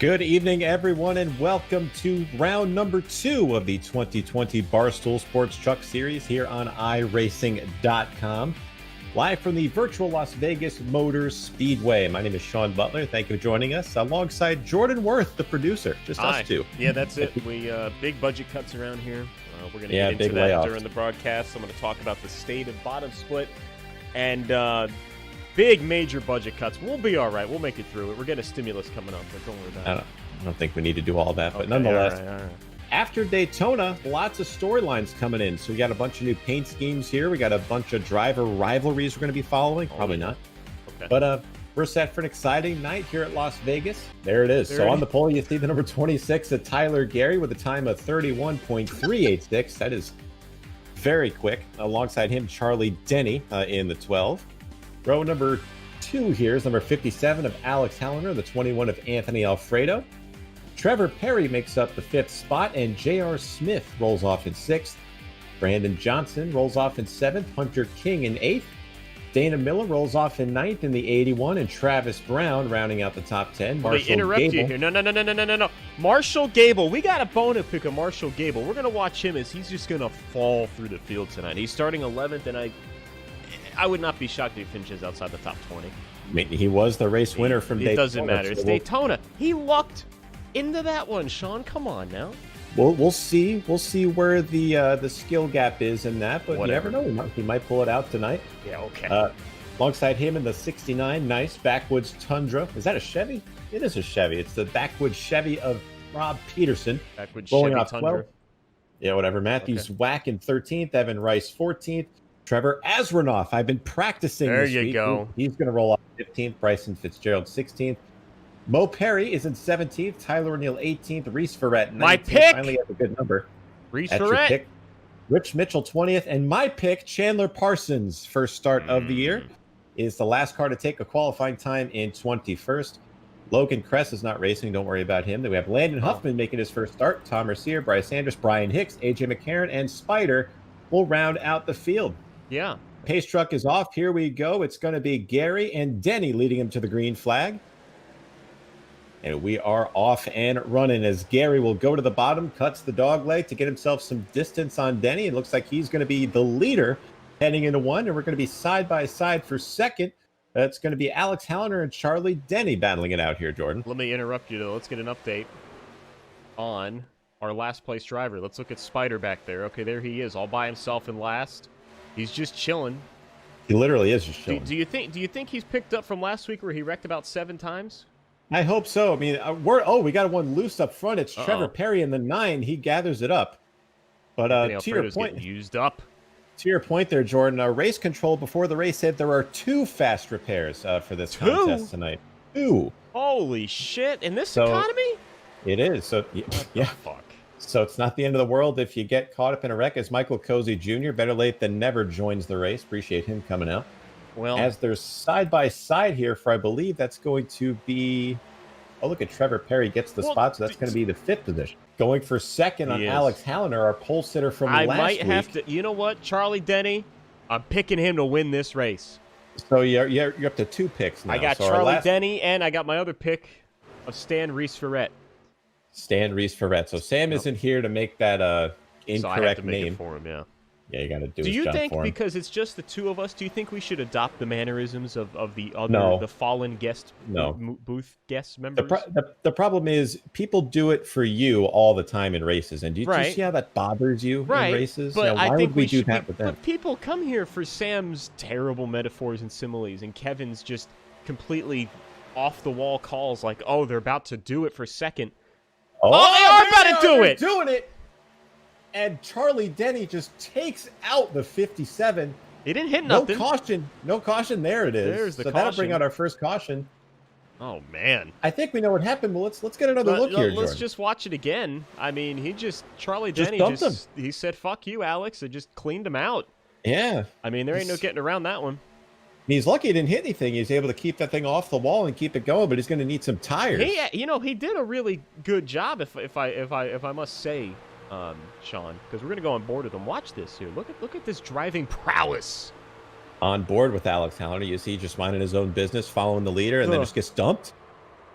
Good evening, everyone, and welcome to round number 2 of the 2020 Barstool Sports Truck Series here on iRacing.com. Live from the virtual Las Vegas Motor Speedway. My name is Sean Butler. Thank you for joining us alongside Jordan Worth, the producer. Just us two. Yeah, that's it. We big budget cuts around here. We're going to get into big that layoffs during the broadcast. I'm going to talk about the state of BottomSplit and big major budget cuts. We'll be all right. We'll make it through it. We're getting a stimulus coming up, but don't worry about it. I don't think we need to do all that, but Okay, nonetheless. all right. After Daytona, lots of storylines coming in. So we got a bunch of new paint schemes here. We got a bunch of driver rivalries we're going to be following. Probably not. Okay. But we're set for an exciting night here at Las Vegas. There it is. So on the pole, you see the number 26 at Tyler Gary with a time of 31.386. That is very quick. Alongside him, Charlie Denney in the 12. Row number 2 here is number 57 of Alex Halloner, the 21 of Anthony Alfredo. Trevor Perry makes up the 5th spot, and J.R. Smith rolls off in 6th. Brandon Johnson rolls off in 7th. Hunter King in 8th. Dana Miller rolls off in 9th in the 81, and Travis Brown rounding out the top 10. Let me interrupt you here. No. Marshall Gable. We got a bone to pick of Marshall Gable. We're going to watch him as he's just going to fall through the field tonight. He's starting 11th, and I would not be shocked if he finishes outside the top 20. I mean, he was the race winner from Daytona. It doesn't matter. It's Daytona. He lucked into that one, Sean. Come on now. We'll see. We'll see where the skill gap is in that, but Whatever. you never know. He might pull it out tonight. Yeah, okay. Alongside him in the 69, nice Backwoods Tundra. Is that a Chevy? It is a Chevy. It's the Backwoods Chevy of Rob Peterson. Backwoods Rolling Chevy off Tundra. 12. Yeah, whatever. Matthews Whack in 13th. Evan Rice 14th. Trevor Azranoff. I've been practicing There this you week. go. He's going to roll off 15th. Bryson Fitzgerald 16th. Mo Perry is in 17th. Tyler O'Neill 18th. Reese Ferret 19th. My pick! Finally has a good number. Reese That's your Ferret. pick. Rich Mitchell 20th. And my pick, Chandler Parsons, first start of the year, is the last car to take a qualifying time in 21st. Logan Kress is not racing. Don't worry about him. Then we have Landon Huffman making his first start. Tom Mercier, Bryce Sanders, Brian Hicks, AJ McCarron, and Spider will round out the field. Yeah. Pace truck is off. Here we go. It's going to be Gary and Denney leading him to the green flag. And we are off and running as Gary will go to the bottom, cuts the dog leg to get himself some distance on Denney. It looks like he's going to be the leader heading into 1, and we're going to be side by side for second. That's going to be Alex Halloner and Charlie Denney battling it out here, Jordan. Let me interrupt you, though. Let's get an update on our last place driver. Let's look at Spider back there. Okay, there he is, all by himself in last. He's just chilling. He literally is just chilling. Do you think he's picked up from last week where he wrecked about 7 times? I hope so. I mean, we got one loose up front. It's Trevor Perry in the 9. He gathers it up. But to your point, used up. To your point there, Jordan, race control before the race said there are 2 fast repairs for this contest tonight. 2. Holy shit! In this economy? It is. So yeah. Fuck. So it's not the end of the world if you get caught up in a wreck. As Michael Cozy Jr., better late than never, joins the race. Appreciate him coming out. Well, as they're side by side here for, I believe that's going to be. Oh, look at Trevor Perry gets the spot, so that's going to be the 5th position. Going for second on Alex Halloner, our pole sitter from last week. I might have to. You know what, Charlie Denney, I'm picking him to win this race. So you're up to 2 picks now. I got Charlie Denney, and I got my other pick of Stan Reese Ferret. Stan Reese Ferret. So Sam isn't here to make that incorrect so I have to make name it for him. Yeah. Yeah, you got to do. Do you think because it's just the 2 of us, do you think we should adopt the mannerisms of the other the fallen guest booth guest members? The problem is people do it for you all the time in races, and do you see how that bothers you in races? But why I think would we do that with them? But people come here for Sam's terrible metaphors and similes, and Kevin's just completely off the wall calls like, "Oh, they're about to do it for second." Oh, they are about to do it. Doing it. And Charlie Denney just takes out the 57. He didn't hit nothing. No caution. There it is. There's the caution. That'll bring out our first caution. Oh man. I think we know what happened. Well, let's get another look here, Let's Jordan. just watch it again. I mean, Charlie Denney he said, "Fuck you, Alex," and just cleaned him out. Yeah. I mean, there ain't no getting around that one. He's lucky he didn't hit anything. He's able to keep that thing off the wall and keep it going, but he's going to need some tires. He did a really good job, if I must say. Sean, because we're going to go on board with him. Watch this here. Look at this driving prowess. On board with Alex Halloner. You see, just minding his own business, following the leader, and then just gets dumped.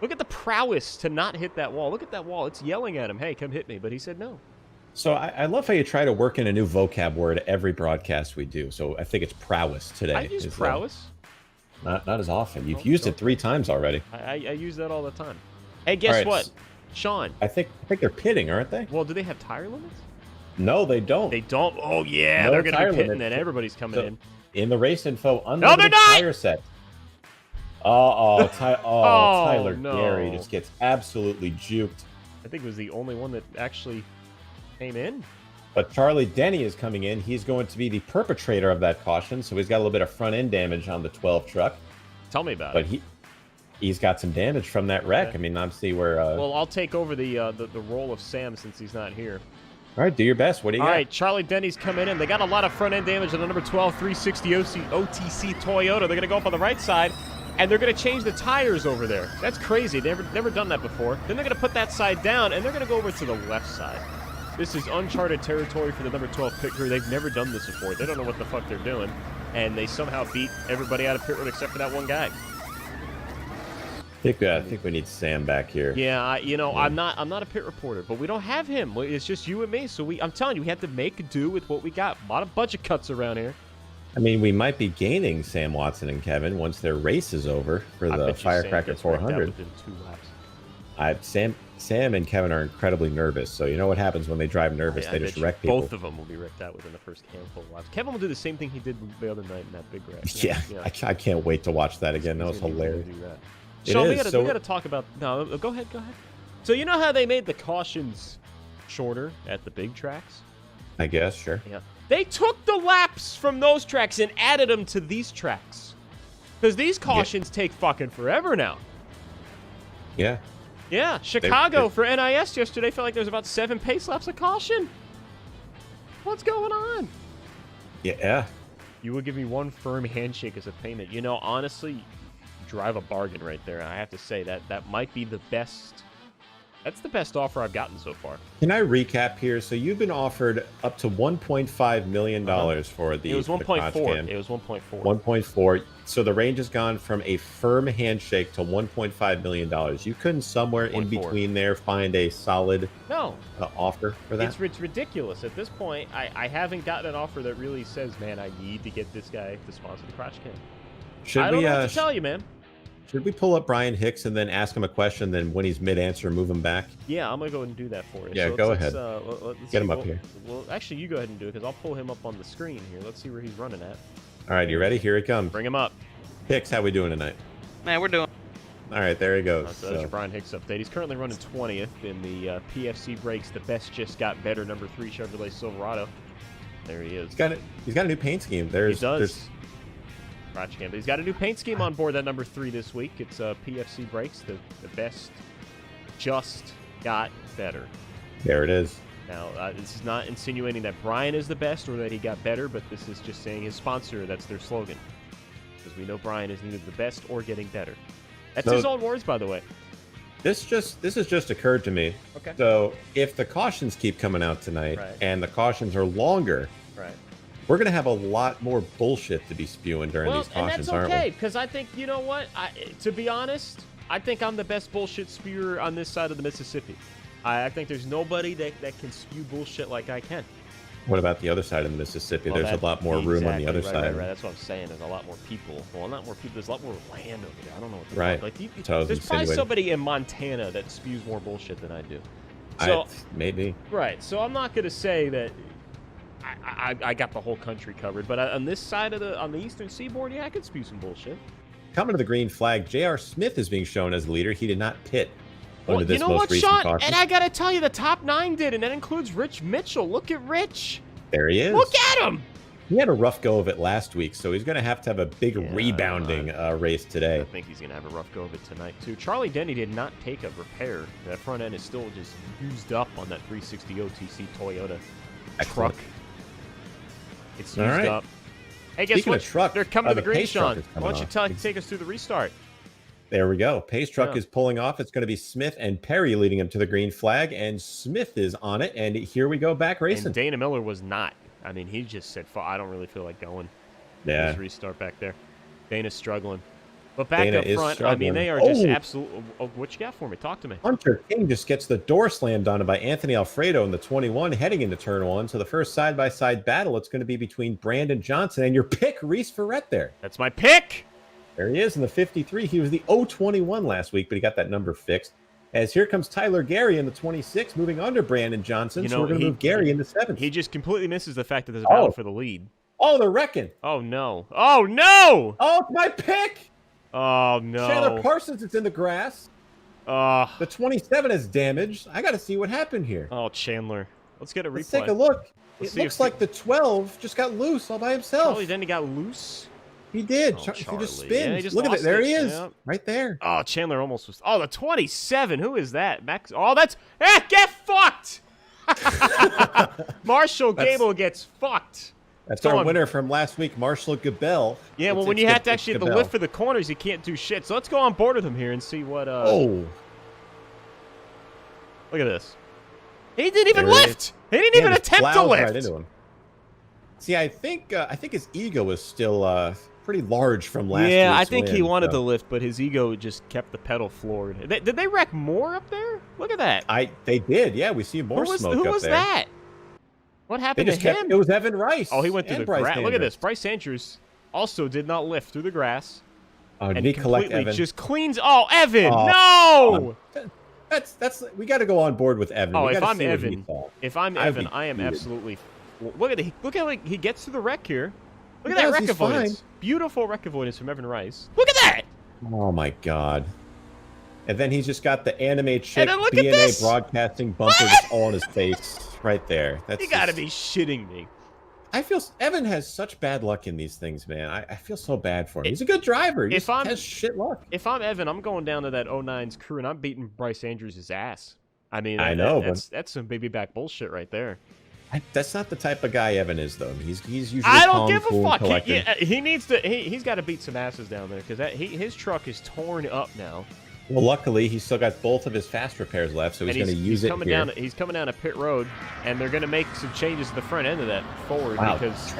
Look at the prowess to not hit that wall. Look at that wall. It's yelling at him, hey, come hit me. But he said no. So I love how you try to work in a new vocab word every broadcast we do. So I think it's prowess today. I use prowess. Not as often. You've used it 3 times already. I use that all the time. Hey, guess what? Sean. I think they're pitting, aren't they? Well, do they have tire limits? No, they don't. They don't? Oh, yeah. They're going to be pitting then. Everybody's coming in. In the race info, unlimited tire set. Tyler Gary just gets absolutely juked. I think it was the only one that actually came in. But Charlie Denney is coming in. He's going to be the perpetrator of that caution, so he's got a little bit of front-end damage on the 12 truck. Tell me about it. But he's got some damage from that wreck. Okay. I mean, obviously we're... Well, I'll take over the role of Sam since he's not here. All right, do your best. What do you got? All right, Charlie Denney's coming in. They got a lot of front-end damage on the number 12 360 OTC Toyota. They're going to go up on the right side, and they're going to change the tires over there. That's crazy. They've never done that before. Then they're going to put that side down, and they're going to go over to the left side. This is uncharted territory for the number 12 pit crew. They've never done this before. They don't know what the fuck they're doing, and they somehow beat everybody out of pit road except for that one guy. I think we need Sam back here. Yeah, I'm not a pit reporter, but we don't have him. It's just you and me. So I'm telling you, we have to make do with what we got. A lot of budget cuts around here. I mean, we might be gaining Sam Watson and Kevin once their race is over for the Firecracker 400. Within 2 laps. Sam and Kevin are incredibly nervous, so you know what happens when they drive nervous? They just wreck people. Both of them will be wrecked out within the first handful of laps. Kevin will do the same thing he did the other night in that big wreck. Yeah. I can't wait to watch that again. That was hilarious. Sean, we got to talk about... No, go ahead. So you know how they made the cautions shorter at the big tracks? I guess, sure. Yeah. They took the laps from those tracks and added them to these tracks. Because these cautions take fucking forever now. Yeah. Yeah, Chicago for NIS yesterday felt like there was about 7 pace laps of caution. What's going on? Yeah. You would give me 1 firm handshake as a payment. You know, honestly... drive a bargain right there. I have to say that might be the best. That's the best offer I've gotten so far. Can I recap here? So you've been offered up to $1.5 million for the... It was 1.4. It was 1.4. 1.4. So the range has gone from a firm handshake to $1.5 million. You couldn't somewhere in between there find a solid offer for that? It's ridiculous. At this point, I haven't gotten an offer that really says, man, I need to get this guy to sponsor the Crotch Cam. I don't know what to tell you, man. Should we pull up Brian Hicks and then ask him a question, then when he's mid-answer, move him back? Yeah, I'm going to go ahead and do that for you. Yeah, so go ahead. Let's get him up here. Well, actually, you go ahead and do it, because I'll pull him up on the screen here. Let's see where he's running at. All right, you ready? Here he comes. Bring him up. Hicks, how we doing tonight? Man, we're doing... All right, there he goes. So that's your Brian Hicks update. He's currently running 20th in the PFC Brakes, the best just got better number 3 Chevrolet Silverado. There he is. He's got a new paint scheme. He does. Cam. But he's got a new paint scheme on board that number 3 this week. It's PFC Brakes, the best just got better. There it is. Now, this is not insinuating that Brian is the best or that he got better, but this is just saying his sponsor, that's their slogan. Because we know Brian is neither the best or getting better. That's his own words, by the way. This has just occurred to me. Okay. So if the cautions keep coming out tonight and the cautions are longer, we're going to have a lot more bullshit to be spewing during these cautions, aren't we? And that's okay, because I think, you know what? To be honest, I think I'm the best bullshit spewer on this side of the Mississippi. I think there's nobody that can spew bullshit like I can. What about the other side of the Mississippi? There's a lot more room on the other side. Right. That's what I'm saying. There's a lot more people. Well, not more people. There's a lot more land over there. I don't know what there's probably somebody in Montana that spews more bullshit than I do. So maybe. Right. So I'm not going to say that I got the whole country covered, but on this side of on the eastern seaboard, yeah, I could spew some bullshit. Coming to the green flag, J.R. Smith is being shown as the leader. He did not pit. Well, you know what, Sean? And I got to tell you, the top 9 did, and that includes Rich Mitchell. Look at Rich. There he is. Look at him. He had a rough go of it last week, so he's going to have a big rebounding race today. I think he's going to have a rough go of it tonight, too. Charlie Denney did not take a repair. That front end is still just used up on that 360 OTC Toyota truck. It's used up. Hey, guess what? They're coming to the green, Sean. Why don't you take us through the restart? There we go. Pace truck is pulling off. It's going to be Smith and Perry leading him to the green flag, and Smith is on it, and here we go back racing. And Dana Miller was not. I mean, he just said, I don't really feel like going. Yeah. Just restart back there. Dana's struggling. But back Dana up is front, I struggling. mean, they are just absolute. Oh, what you got for me? Talk to me. Hunter King just gets the door slammed on him by Anthony Alfredo in the 21 heading into turn 1. So the first side-by-side battle, it's going to be between Brandon Johnson and your pick, Reese Ferret there. That's my pick. There he is in the 53. He was the 021 last week, but he got that number fixed. As here comes Tyler Gary in the 26, moving under Brandon Johnson. So we're going to move Gary in the 7th. He just completely misses the fact that there's a battle for the lead. Oh, they're wrecking. Oh, no. Oh, no. Oh, it's my pick. Oh, no. Chandler Parsons, it's in the grass. The 27 is damaged. I got to see what happened here. Oh, Chandler. Let's get a replay. Let's take a look. It looks like the 12 just got loose all by himself. Charlie Denney got loose? He did. Oh, he just spins. Yeah, he just look at it. There he is. Yeah. Right there. Oh, Chandler almost was. Oh, the 27. Who is that? Max. Oh, that's. Get fucked. Marshall Gable gets fucked. That's our winner from last week, Marshall Gabel. Yeah, well, when you have to actually have the lift for the corners, you can't do shit. So let's go on board with him here and see what. Oh. Look at this. He didn't even lift. He didn't even attempt to lift. Right into him. See, I think his ego was still pretty large from last year. Yeah, I think he wanted to lift, but his ego just kept the pedal floored. Did they wreck more up there? Look at that. They did. Yeah, we see more smoke up there. Who was that? What happened to him? It was Evan Rice. Oh, he went through the grass. Look at this. Bryce Andrews also did not lift through the grass. Oh, did he collect Evan? Just cleans. Oh, Evan! No! That's we got to go on board with Evan. Oh, if I'm Evan, I am absolutely. Look how he gets to the wreck here. Look at that wreck avoidance. Beautiful wreck avoidance from Evan Rice. Look at that! Oh my God. And then he's just got the anime chick DNA broadcasting bumper just all in his face right there. You gotta be shitting me. I feel Evan has such bad luck in these things, man. I feel so bad for him. He's a good driver. He has shit luck. If I'm Evan, I'm going down to that 09's crew and I'm beating Bryce Andrews' ass. I mean, that's some baby back bullshit right there. That's not the type of guy Evan is, though. He's usually I don't give a fuck. He needs to. He's got to beat some asses down there because his truck is torn up now. Well, luckily, he's still got both of his fast repairs left, so he's going to use it here. He's coming down a pit road, and they're going to make some changes to the front end of that forward because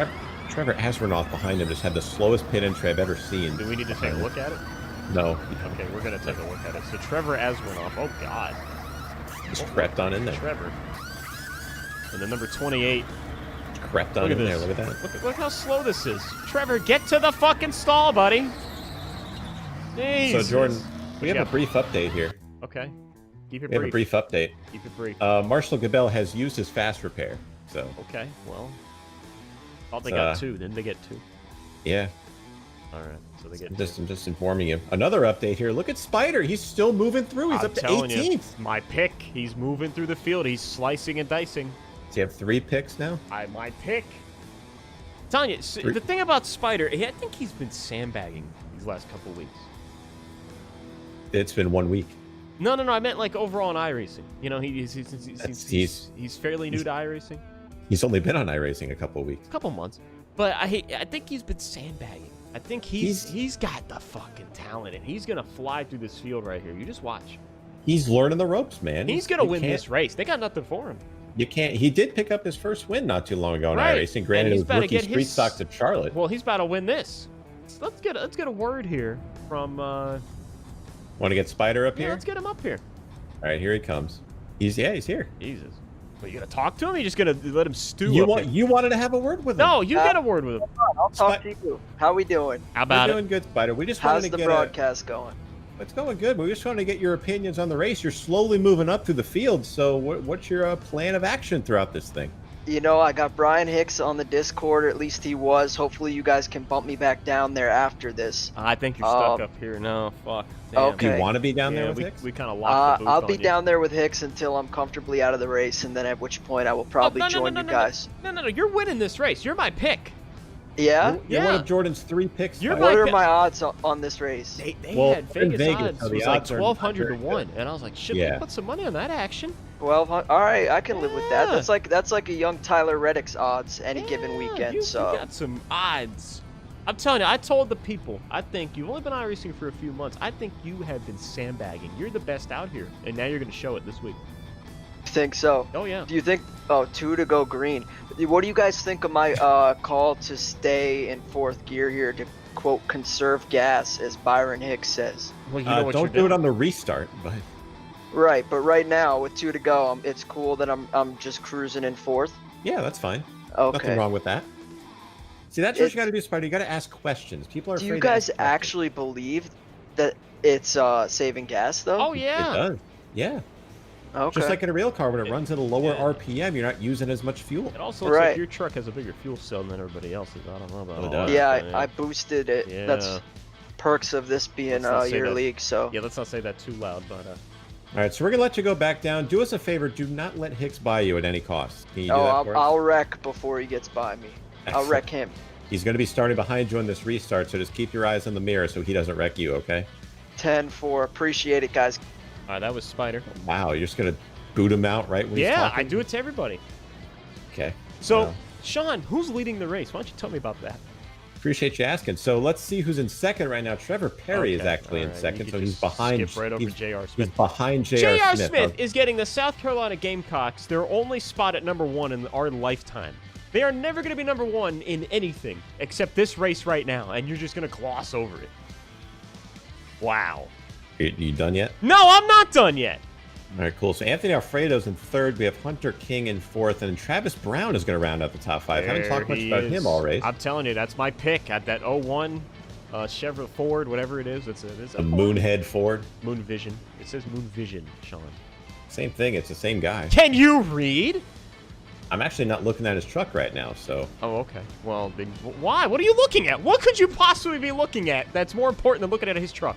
Trevor Asvernoff behind him just had the slowest pit entry I've ever seen. Do we need to take a look at it? No. Okay, we're going to take a look at it. So Trevor Asvernoff. Oh God. Just crept on in there. Trevor. And then number 28. Crept on in there. Look at that. Look how slow this is. Trevor, get to the fucking stall, buddy. Jesus. So Jordan. We have a brief update here. Okay. Keep it brief. We have a brief update. Keep it brief. Marshall Gabel has used his fast repair. So. Okay. Well. Thought they got 2. Didn't they get 2? Yeah. All right. So they get. I'm just informing you. Another update here. Look at Spider. He's still moving through. He's up to 18th. My pick. He's moving through the field. He's slicing and dicing. Does he have 3 picks now? My pick. I'm telling you, the thing about Spider, I think he's been sandbagging these last couple weeks. It's been 1 week. No. I meant like overall in iRacing. You know, he's fairly new to iRacing. He's only been on iRacing a couple of weeks. A couple months. But I think he's been sandbagging. I think he's got the fucking talent, and he's going to fly through this field right here. You just watch. He's learning the ropes, man. He's going to win this race. They got nothing for him. You can't. He did pick up his first win not too long ago in iRacing. Granted, it was rookie street stock to Charlotte. Well, he's about to win this. So let's get a word here from... Want to get Spider up here? Let's get him up here. All right, here he comes. He's here. Jesus. Well, you gonna talk to him? Or you just gonna let him stew? You wanted to have a word with him? No, you get a word with him. I'll talk to you. How we doing? How about We're doing good, Spider. We just How's wanted to the get broadcast going? It's going good. We just wanted to get your opinions on the race. You're slowly moving up through the field. So, what's your plan of action throughout this thing? You know, I got Brian Hicks on the Discord, or at least he was. Hopefully, you guys can bump me back down there after this. I think you're stuck up here. No, fuck. Damn. Okay. Do you want to be down there with Hicks? We kind of locked the booth I'll be on you. down there with Hicks until I'm comfortably out of the race, and then at which point I will probably join you guys. No, you're winning this race. You're my pick. Yeah? You're one of Jordan's 3 picks. What are my odds on this race? They had Vegas odds. So it was like 1,200 to 1. And I was like, shit, we put some money on that action. 1,200. All right, I can live with that. That's like a young Tyler Reddick's odds any given weekend. You got some odds. I'm telling you, I told the people, I think you've only been iRacing for a few months. I think you have been sandbagging. You're the best out here. And now you're going to show it this week. Think so? Oh, yeah. Do you think... Oh, 2 to go green. What do you guys think of my call to stay in 4th gear here to quote, conserve gas, as Byron Hicks says. Well, you know what don't do it on the restart, but Right, but right now with 2 to go, it's cool that I'm just cruising in 4th. yeah, that's fine. Okay. Nothing wrong with that. See, that's what you got to do, Spider. You got to ask questions. People are Do afraid you to guys ask questions. actually believe that it's saving gas though? Oh It yeah. does. Yeah. Okay. Just like in a real car, when it runs at a lower yeah. RPM, you're not using as much fuel. It also looks Right. like your truck has a bigger fuel cell than everybody else's. I don't know about Oh, it all does. that, yeah, but, I boosted it. Yeah. That's perks of this being Let's not say your that. league. So Yeah, let's not say that too loud, but All right, so we're going to let you go back down. Do us a favor. Do not let Hicks buy you at any cost. Can you do that for us? I'll wreck before he gets by me. I'll Excellent. wreck him. He's going to be starting behind you on this restart, so just keep your eyes on the mirror so he doesn't wreck you, okay? 10-4. Appreciate it, guys. all right, that was Spider. Wow, you're just going to boot him out right when he's Yeah, talking? I do it to everybody. Okay. So, Well, Sean, who's leading the race? Why don't you tell me about that? appreciate you asking. So let's see who's in second right now. Trevor Perry is Okay, actually in all right, second, you so could he's just behind. skip right over J.R. He's Smith. behind J.R. J.R. Smith is getting the South Carolina Gamecocks their only spot at #1 in our lifetime. They are never going to be #1 in anything except this race right now, and you're just going to gloss over it. Wow. You done yet? No, I'm not done yet. All right, cool. So Anthony Alfredo's in third. We have Hunter King in fourth, and Travis Brown is going to round out the top five. Haven't talked much about him all race. I'm telling you, that's my pick at that 01 Chevrolet Ford, whatever it is. It's a The Moonhead Ford. Moon Vision. It says Moon Vision, Sean. Same thing. It's the same guy. Can you read? I'm actually not looking at his truck right now, so Oh, okay. Well, then why? What are you looking at? What could you possibly be looking at that's more important than looking at his truck?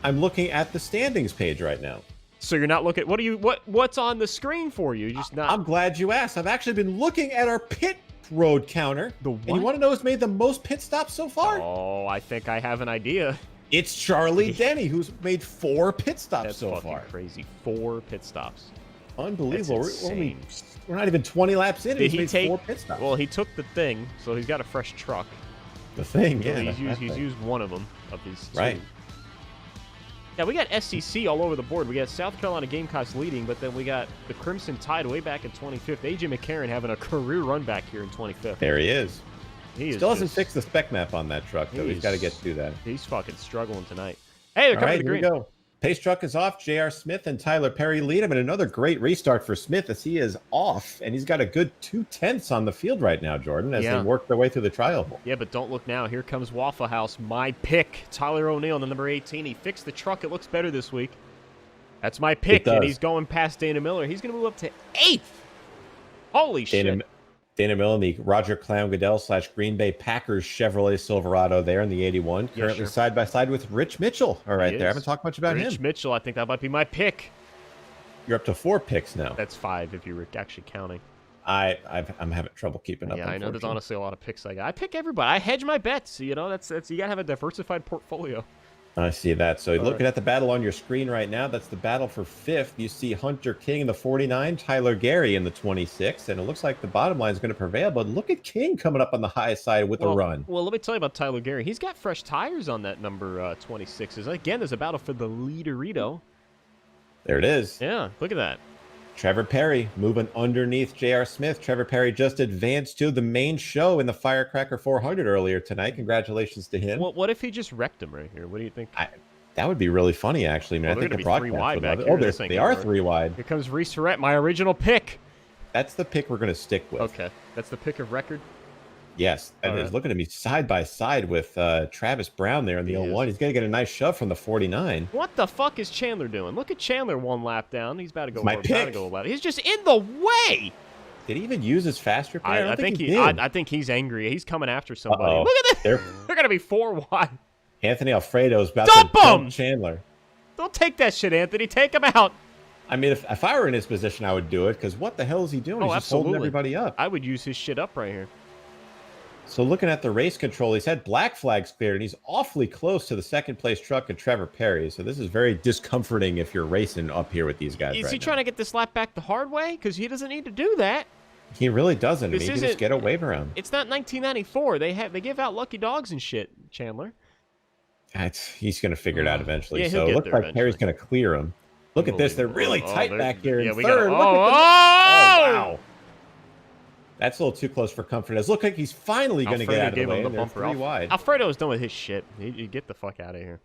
I'm looking at the standings page right now. So you're not looking. What's on the screen for you? You're just not. I'm glad you asked. I've actually been looking at our pit road counter. The And you what? want to know who's made the most pit stops so far? Oh, I think I have an idea. It's Charlie Denney, who's made 4 pit stops That's so fucking far. crazy. 4 pit stops. Unbelievable. That's We're not even 20 laps in, and Did he's he made take? 4 pit stops. Well, he took the thing, so he's got a fresh truck. the thing, So yeah. he's used one of them of his two. Right. Yeah, we got SEC all over the board. We got South Carolina Gamecocks leading, but then we got the Crimson Tide way back in 25th. AJ McCarron having a career run back here in 25th. There he is. He Still hasn't just- fixed the spec map on that truck, though. He's got to get through that. He's fucking struggling tonight. Hey, they're All coming right, to the here we green. go. Pace truck is off. J.R. Smith and Tyler Perry lead him, and another great restart for Smith as he is off, and he's got a good 2/10 on the field right now, Jordan, as Yeah. they work their way through the trial. Yeah, but don't look now. Here comes Waffle House. My pick, Tyler O'Neill, the number 18. He fixed the truck. It looks better this week. That's my pick, and does. he's going past Dana Miller. He's going to move up to 8th. Holy shit. Dana Millen, the Roger Clown Goodell / Green Bay Packers Chevrolet Silverado there in the 81. Yeah, Currently sure. side by side with Rich Mitchell. All right, He there. I is. haven't talked much about Rich him. Mitchell, I think that might be my pick. You're up to 4 picks now. That's 5 if you're actually counting. I'm having trouble keeping up. Yeah, I know there's unfortunately. honestly a lot of picks I got. I pick everybody. I hedge my bets. You know, that's you got to have a diversified portfolio. I see that. So All looking right. at the battle on your screen right now, that's the battle for 5th. You see Hunter King in the 49, Tyler Gary in the 26, and it looks like the bottom line is going to prevail. But look at King coming up on the high side with a run. Well, let me tell you about Tyler Gary. He's got fresh tires on that number 26s. Again, there's a battle for the leaderito. There it is. Yeah, look at that. Trevor Perry moving underneath J.R. Smith. Trevor Perry just advanced to the main show in the Firecracker 400 earlier tonight. Congratulations to him. Well, what if he just wrecked him right here? What do you think? That would be really funny, actually. I mean, Well, I they're think the gonna be 3 broadcast wide would back love it. here, Oh, this ain't they gonna are work. 3 wide. Here comes Reese Surratt, my original pick. That's the pick we're going to stick with. Okay, that's the pick of record. Yes, that All is. right. Looking at me side by side with Travis Brown there in the He is. 01. He's going to get a nice shove from the 49. What the fuck is Chandler doing? Look at Chandler 1 lap down. He's about to go. My about to pick. go a lap. He's just in the way. Did he even use his fast repair? I think he he. did. I think he's angry. He's coming after somebody. Uh-oh. Look at this. They're- They're gonna be 4 wide. Anthony Alfredo is about Dump to him! dump Chandler. Don't take that shit, Anthony. Take him out. I mean, if I were in his position, I would do it, because what the hell is he doing? Oh, He's just holding absolutely. everybody up. I would use his shit up right here. So looking at the race control, he's had black flags cleared, and he's awfully close to the second place truck of Trevor Perry. So this is very discomforting if you're racing up here with these guys Is right he now. trying to get this lap back the hard way? Because he doesn't need to do that. He really doesn't. I mean, This he can just isn't- get a wave around. It's not 1994. They give out lucky dogs and shit, Chandler. He's going to figure it out eventually. Yeah, he'll So it get looks there like Perry's going to clear him. Look at this. They're really Oh, tight they're- back here yeah, in we third. got- Look at oh, the... oh! wow. That's a little too close for comfort. It looks like he's finally going to get out of the way. And there's 3 wide. Alfredo's done with his shit. You get the fuck out of here.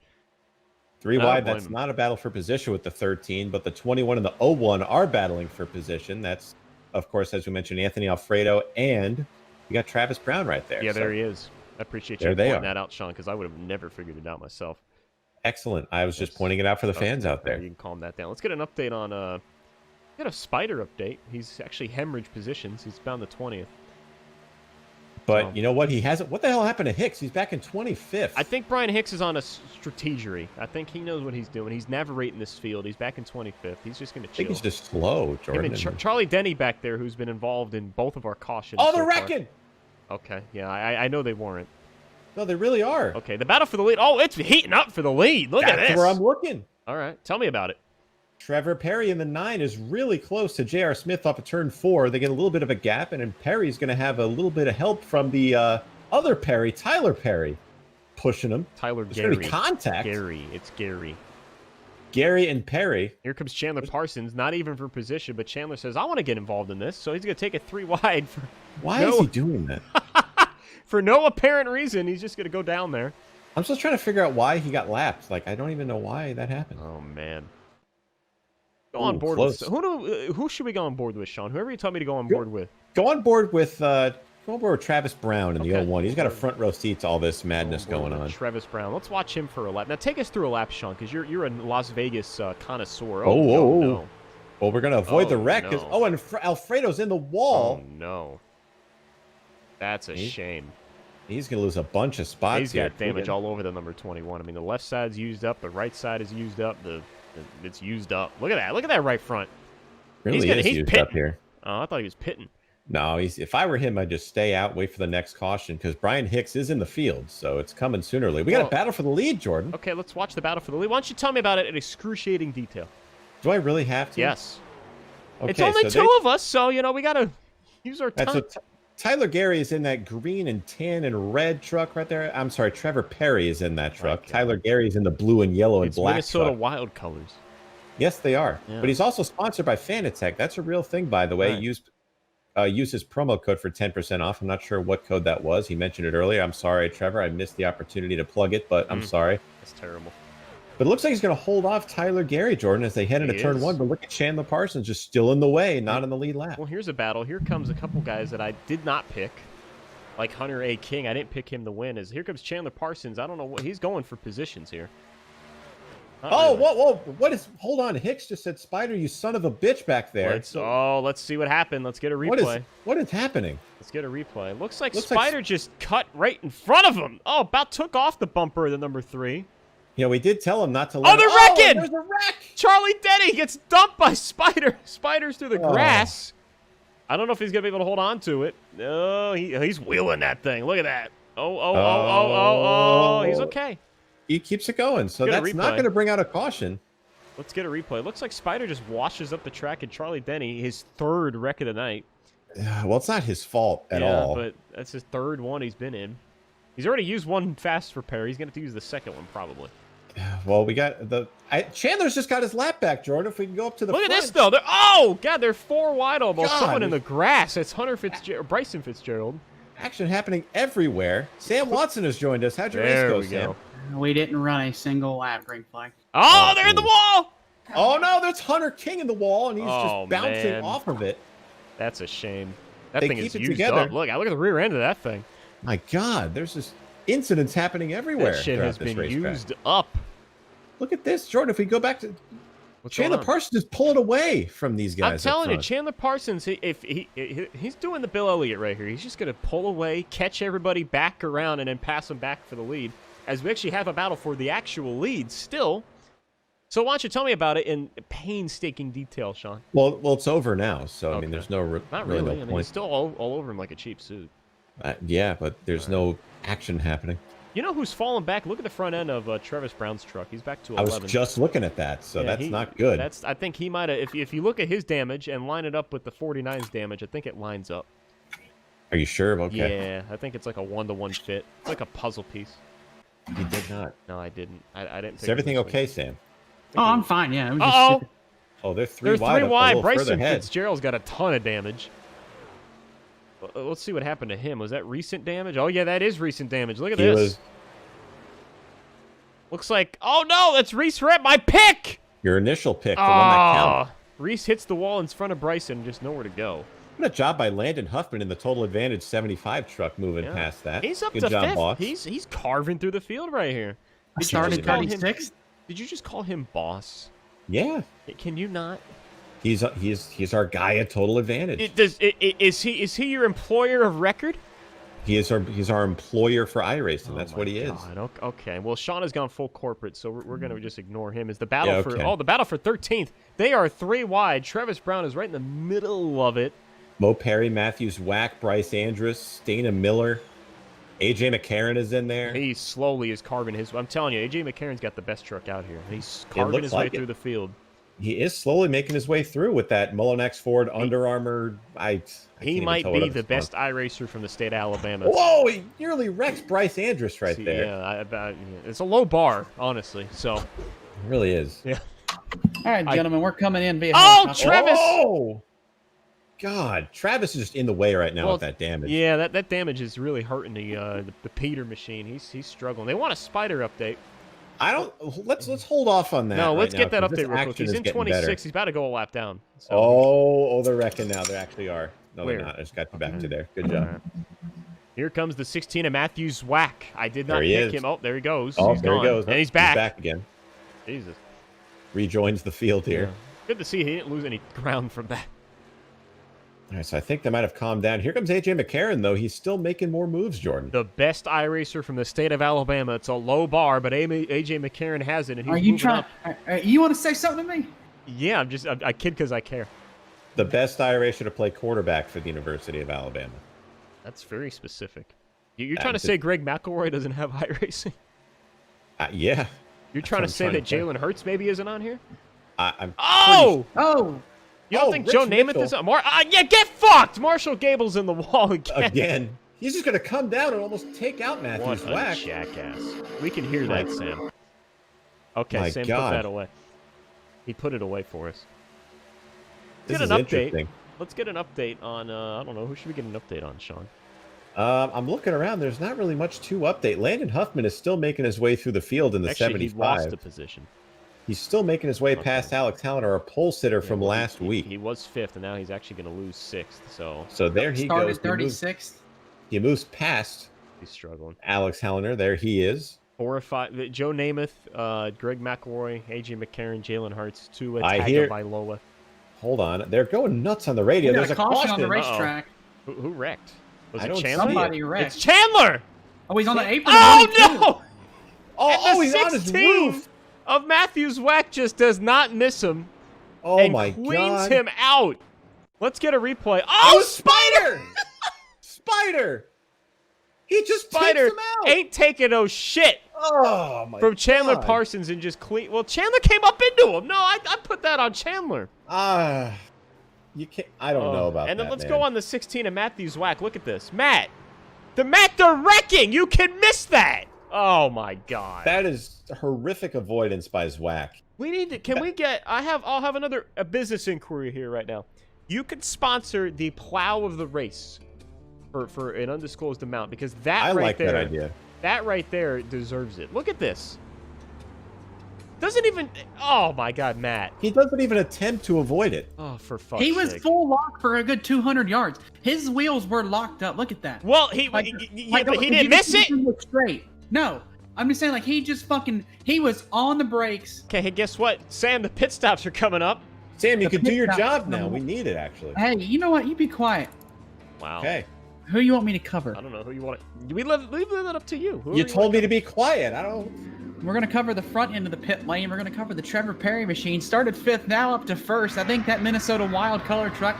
3 wide. That's not a battle for position with the 13, but the 21 and the 01 are battling for position. That's, of course, as we mentioned, Anthony Alfredo, and you got Travis Brown right there. Yeah, there he is. I appreciate you pointing that out, Sean, because I would have never figured it out myself. Excellent. I was just pointing it out for the fans out there. You can calm that down. Let's get an update on got a Spider update. He's actually hemorrhage positions. He's bound the 20th. But you know what? He hasn't. What the hell happened to Hicks? He's back in 25th. I think Brian Hicks is on a strategery. I think he knows what he's doing. He's navigating this field. He's back in 25th. He's just going to chill. I think he's just slow, Jordan. Charlie Denney back there, who's been involved in both of our cautions. Oh, they're wrecking! Okay, yeah, I know they weren't. No, they really are. Okay, the battle for the lead. Oh, it's heating up for the lead. Look at this. That's where I'm looking. All right, tell me about it. Trevor Perry in the 9 is really close to J.R. Smith off of turn 4. They get a little bit of a gap, and then Perry's going to have a little bit of help from the other Perry, Tyler Perry, pushing him. Tyler There's Gary. Gonna be contact. It's Gary. Gary and Perry. Here comes Chandler Parsons, not even for position, but Chandler says, I want to get involved in this, so he's going to take it 3 wide. Why is he doing that? For no apparent reason, he's just going to go down there. I'm still trying to figure out why he got lapped. Like, I don't even know why that happened. Oh, man. Go on board with who should we go on board with, Sean? Whoever you tell me to go on board with. Go on board with Travis Brown in the 01. He's got a front row seat to all this madness going on. Travis Brown. Let's watch him for a lap. Now take us through a lap, Sean, because you're a Las Vegas connoisseur. No. Well, we're gonna avoid the wreck because and Alfredo's in the wall. Oh no. That's a shame. He's gonna lose a bunch of spots. He's got damage all over the number 21. I mean, the left side's used up, the right side is used up, it's used up. Look at that. Look at that right front. Really he's used pitting up here. Oh, I thought he was pitting. No, if I were him, I'd just stay out, wait for the next caution, because Brian Hicks is in the field, so it's coming sooner or later. We got a battle for the lead, Jordan. Okay, let's watch the battle for the lead. Why don't you tell me about it in excruciating detail? Do I really have to? Yes. Okay, it's only two of us, so, we got to use our time. Tyler Gary is in that green and tan and red truck right there. I'm sorry, Trevor Perry is in that truck. Right, Tyler Gary is in the blue and yellow and black Minnesota truck. Wild colors. Yes, they are. Yeah. But he's also sponsored by Fanatec. That's a real thing, by the way. Right. Use his promo code for 10% off. I'm not sure what code that was. He mentioned it earlier. I'm sorry, Trevor. I missed the opportunity to plug it, but I'm sorry. That's terrible. But it looks like he's going to hold off Tyler Gary, Jordan, as they head into turn 1. But look at Chandler Parsons just still in the way, not in the lead lap. Well, here's a battle. Here comes a couple guys that I did not pick. Like Hunter A. King, I didn't pick him to win. Here comes Chandler Parsons. I don't know what he's going for positions here. Whoa! What is? Hold on, Hicks just said, "Spider, you son of a bitch!" back there. Let's see what happened. Let's get a replay. What is happening? Let's get a replay. Looks like Spider just cut right in front of him. Oh, about took off the bumper of the number 3. Yeah, we did tell him not to. Let they're wrecking! There's a wreck! Charlie Denney gets dumped by Spider. Spider's through the grass. I don't know if he's gonna be able to hold on to it. No, he's wheeling that thing. Look at that. Oh! He's okay. He keeps it going, so that's not going to bring out a caution. Let's get a replay. Looks like Spider just washes up the track, and Charlie Denney, his 3rd wreck of the night. Well, it's not his fault at all. But that's his 3rd one he's been in. He's already used one fast for Perry. He's going to have to use the 2nd one, probably. Well, we got Chandler's just got his lap back, Jordan. If we can go up to the Look front. at this, though. They're 4 wide almost. Someone in the grass. It's Bryson Fitzgerald. Action happening everywhere. Sam Watson has joined us. How'd your race go, Sam? We didn't run a single lap, green flag. Oh, they're in the wall! Oh, no, there's Hunter King in the wall, and he's just bouncing off of it. That's a shame. That thing is used up. Look at the rear end of that thing. My God, there's just incidents happening everywhere. That shit has been used up. Look at this, Jordan. If we go back to Chandler Parsons, is pulling away from these guys. I'm telling you, Chandler Parsons, if he's doing the Bill Elliott right here. He's just going to pull away, catch everybody back around, and then pass them back for the lead. As we actually have a battle for the actual lead still. So why don't you tell me about it in painstaking detail, Sean? Well, it's over now. So I mean, there's no not really. No point. He's still all over him like a cheap suit. Yeah, but there's no action happening. You know who's fallen back? Look at the front end of Travis Brown's truck. He's back to 11. I was just looking at that, so that's not good. I think he might have. If you look at his damage and line it up with the 49's damage, I think it lines up. Are you sure? Okay. Yeah, I think it's like a 1-to-1 fit. It's like a puzzle piece. You did not. No, I didn't. I didn't. Is everything okay, Sam? Oh, I'm fine. Yeah. Oh, they're 3 wide. Bryson Fitzgerald's got a ton of damage. Let's see what happened to him. Was that recent damage? Oh, yeah, that is recent damage. Look at this. Looks like... Oh, no, that's Reese Rep. My pick! Your initial pick, the one that counted. Reese hits the wall in front of Bryson, just nowhere to go. What a job by Landon Huffman in the Total Advantage 75 truck moving past that. He's up Good to job, fifth. boss. He's carving through the field right here. I started 36. Did you just call him boss? Yeah. Can you not? He's our guy at Total Advantage. Is he your employer of record? He's our employer for iRacing. That's what he is. Okay. Well, Sean has gone full corporate, so we're going to just ignore him. Is the battle for the battle for 13th? They are 3 wide. Travis Brown is right in the middle of it. Mo Perry, Matthews Whack, Bryce Andrus, Dana Miller, AJ McCarron is in there. He slowly is carving his. I'm telling you, AJ McCarron's got the best truck out here. He's carving his way through the field. He is slowly making his way through with that Mullinax Ford Under Armour. He might be the best iRacer from the state of Alabama. Whoa! He nearly wrecks Bryce Andrus right there. Yeah, it's a low bar, honestly. So it really is. Yeah. All right, gentlemen, we're coming in via. Oh, Travis! Oh! God, Travis is just in the way right now with that damage. Yeah, that damage is really hurting the Peter machine. He's struggling. They want a spider update. Let's hold off on that. No, let's get that now, update real quick. He's in 26. He's about to go a lap down. So. Oh, they're wrecking now. They actually are. No, Where? they're not. I just got you back to there. Good job. Here comes the 16 of Matthews Whack. I did not pick him. Oh, there he goes. Oh, he's there gone. he goes. And he's back. He's back again. Jesus. Rejoins the field here. Yeah. Good to see he didn't lose any ground from that. All right, so I think they might have calmed down. Here comes AJ McCarron, though. He's still making more moves, Jordan. The best iRacer from the state of Alabama. It's a low bar, but AJ McCarron has it, and he's moving up. You want to say something to me? Yeah, I kid because I care. The best iRacer to play quarterback for the University of Alabama. That's very specific. You're trying to say Greg McElroy doesn't have iRacing? Yeah. You're trying to say that Jalen Hurts maybe isn't on here? Oh! You don't think Joe Namath is on? Yeah, get fucked! Marshall Gable's in the wall again. He's just going to come down and almost take out Matthews Whack. What a jackass. We can hear that, Sam. Okay, Sam, put that away. He put it away for us. This is interesting. Let's get an update on, I don't know, who should we get an update on, Sean? I'm looking around. There's not really much to update. Landon Huffman is still making his way through the field in the 75. He lost a position. He's still making his way past Alex Halliner, a pole sitter from last week. He was 5th, and now he's actually going to lose 6th. So there he goes. Started 36th. He moves past. He's struggling. Alex Halliner, there he is. 4 or 5. Joe Namath, Greg McElroy, AJ McCarron, Jalen Hurts, Tua Tagovailoa. Hold on, they're going nuts on the radio. There's a caution on the racetrack. Who wrecked? Was it Chandler? Somebody wrecked. It's Chandler. Oh, he's on the apron. Oh no! Oh, he's on his roof. Of Matthews Whack just does not miss him. Oh my God! Cleans him out. Let's get a replay. Oh, Spider! Spider! He just takes him out. Ain't taking no shit. Oh my! From Chandler God. Parsons and just clean. Well, Chandler came up into him. No, I put that on Chandler. You can't. I don't know about that. And then let's go on the 16 of Matthews Whack. Look at this, Matt. They're wrecking. You can miss that. Oh my God. That is horrific avoidance by Zwack. We need to. Can we get? I'll have another business inquiry here right now. You could sponsor the plow of the race for an undisclosed amount because that I right like there, that idea. That right there deserves it. Look at this. Doesn't even. Oh my God, Matt. He doesn't even attempt to avoid it. Oh, for fuck's sake. He was full lock for a good 200 yards. His wheels were locked up. Look at that. Well, he didn't miss it. Straight. No, I'm just saying, like, he was on the brakes. Okay, hey, guess what? Sam, the pit stops are coming up. Sam, you can do your job now. We need it, actually. Hey, you know what? You be quiet. Wow. Okay. Who you want me to cover? I don't know who you want to. We leave that up to you. You told me to be quiet. I don't. We're going to cover the front end of the pit lane. We're going to cover the Trevor Perry machine. Started 5th, now up to 1st. I think that Minnesota Wild color truck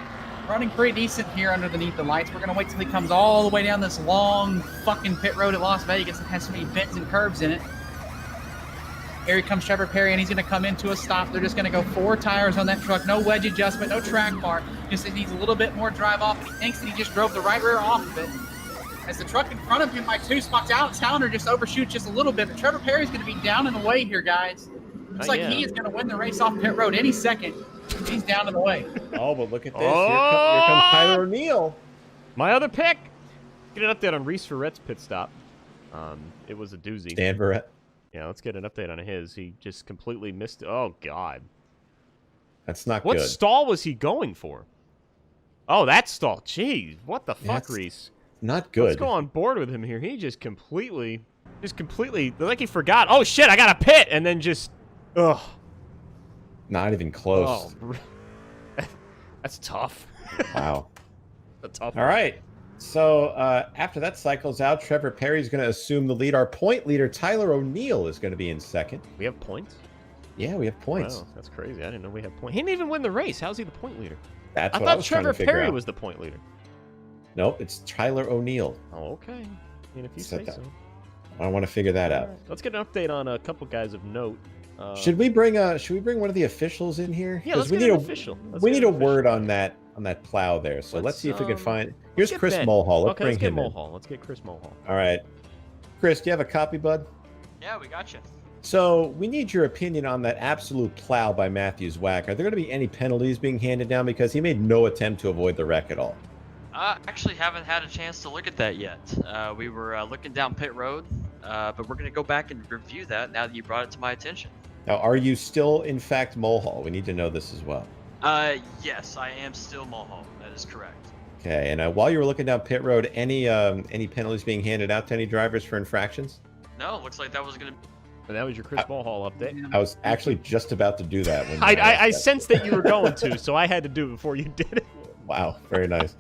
running pretty decent here underneath the lights. We're going to wait till he comes all the way down this long fucking pit road at Las Vegas that has so many bends and curves in it. Here he comes Trevor Perry, and he's going to come into a stop. They're just going to go 4 tires on that truck. No wedge adjustment, no track bar. Just needs a little bit more drive off, and he thinks that he just drove the right rear off of it. As the truck in front of him by 2 spots, Alex Halliner just overshoots just a little bit, but Trevor Perry's going to be down and away here, guys. Looks like he is going to win the race off pit road any second. He's down and away. Oh, but look at this. Here comes Tyler O'Neill. My other pick. Get an update on Reese Verrett's pit stop. It was a doozy. Dan Verrett. Yeah, let's get an update on his. He just completely missed. Oh God. That's not What good. stall was he going for? Oh, that stall. Jeez, what the fuck, Reese? Not good. Let's go on board with him here. He just completely, like he forgot. Oh shit, I got a pit, and then just, ugh. Not even close. Oh, that's tough. Wow. A tough. All right. So after that cycles out, Trevor Perry's going to assume the lead. Our point leader, Tyler O'Neill, is going to be in second. We have points? Yeah, we have points. Wow, that's crazy. I didn't know we had points. He didn't even win the race. How's he the point leader? That's I what I thought was trying Trevor to figure Perry out. was the point leader. Nope, it's Tyler O'Neill. Oh, okay. I mean, if you say so. I want to figure that out. Right. Let's get an update on a couple guys of note. Should we bring one of the officials in here? Yeah, let's we get need an official. We need a word on that plow there. So let's see if we can find. Here's Chris Mulhall. Let's bring him in. Let's get Chris Mulhall. All right, Chris, do you have a copy, bud? Yeah, we got you. So we need your opinion on that absolute plow by Matthews Whack. Are there going to be any penalties being handed down because he made no attempt to avoid the wreck at all? Actually haven't had a chance to look at that yet. We were looking down pit road, but we're going to go back and review that now that you brought it to my attention. Now, are you still, in fact, Mulhall? We need to know this as well. Yes, I am still Mulhall. That is correct. Okay, and while you were looking down pit road, any penalties being handed out to any drivers for infractions? No, looks like that was going to... And that was your Chris Mulhall update. I was actually just about to do that. When I sensed that you were going to, so I had to do it before you did it. Wow, very nice.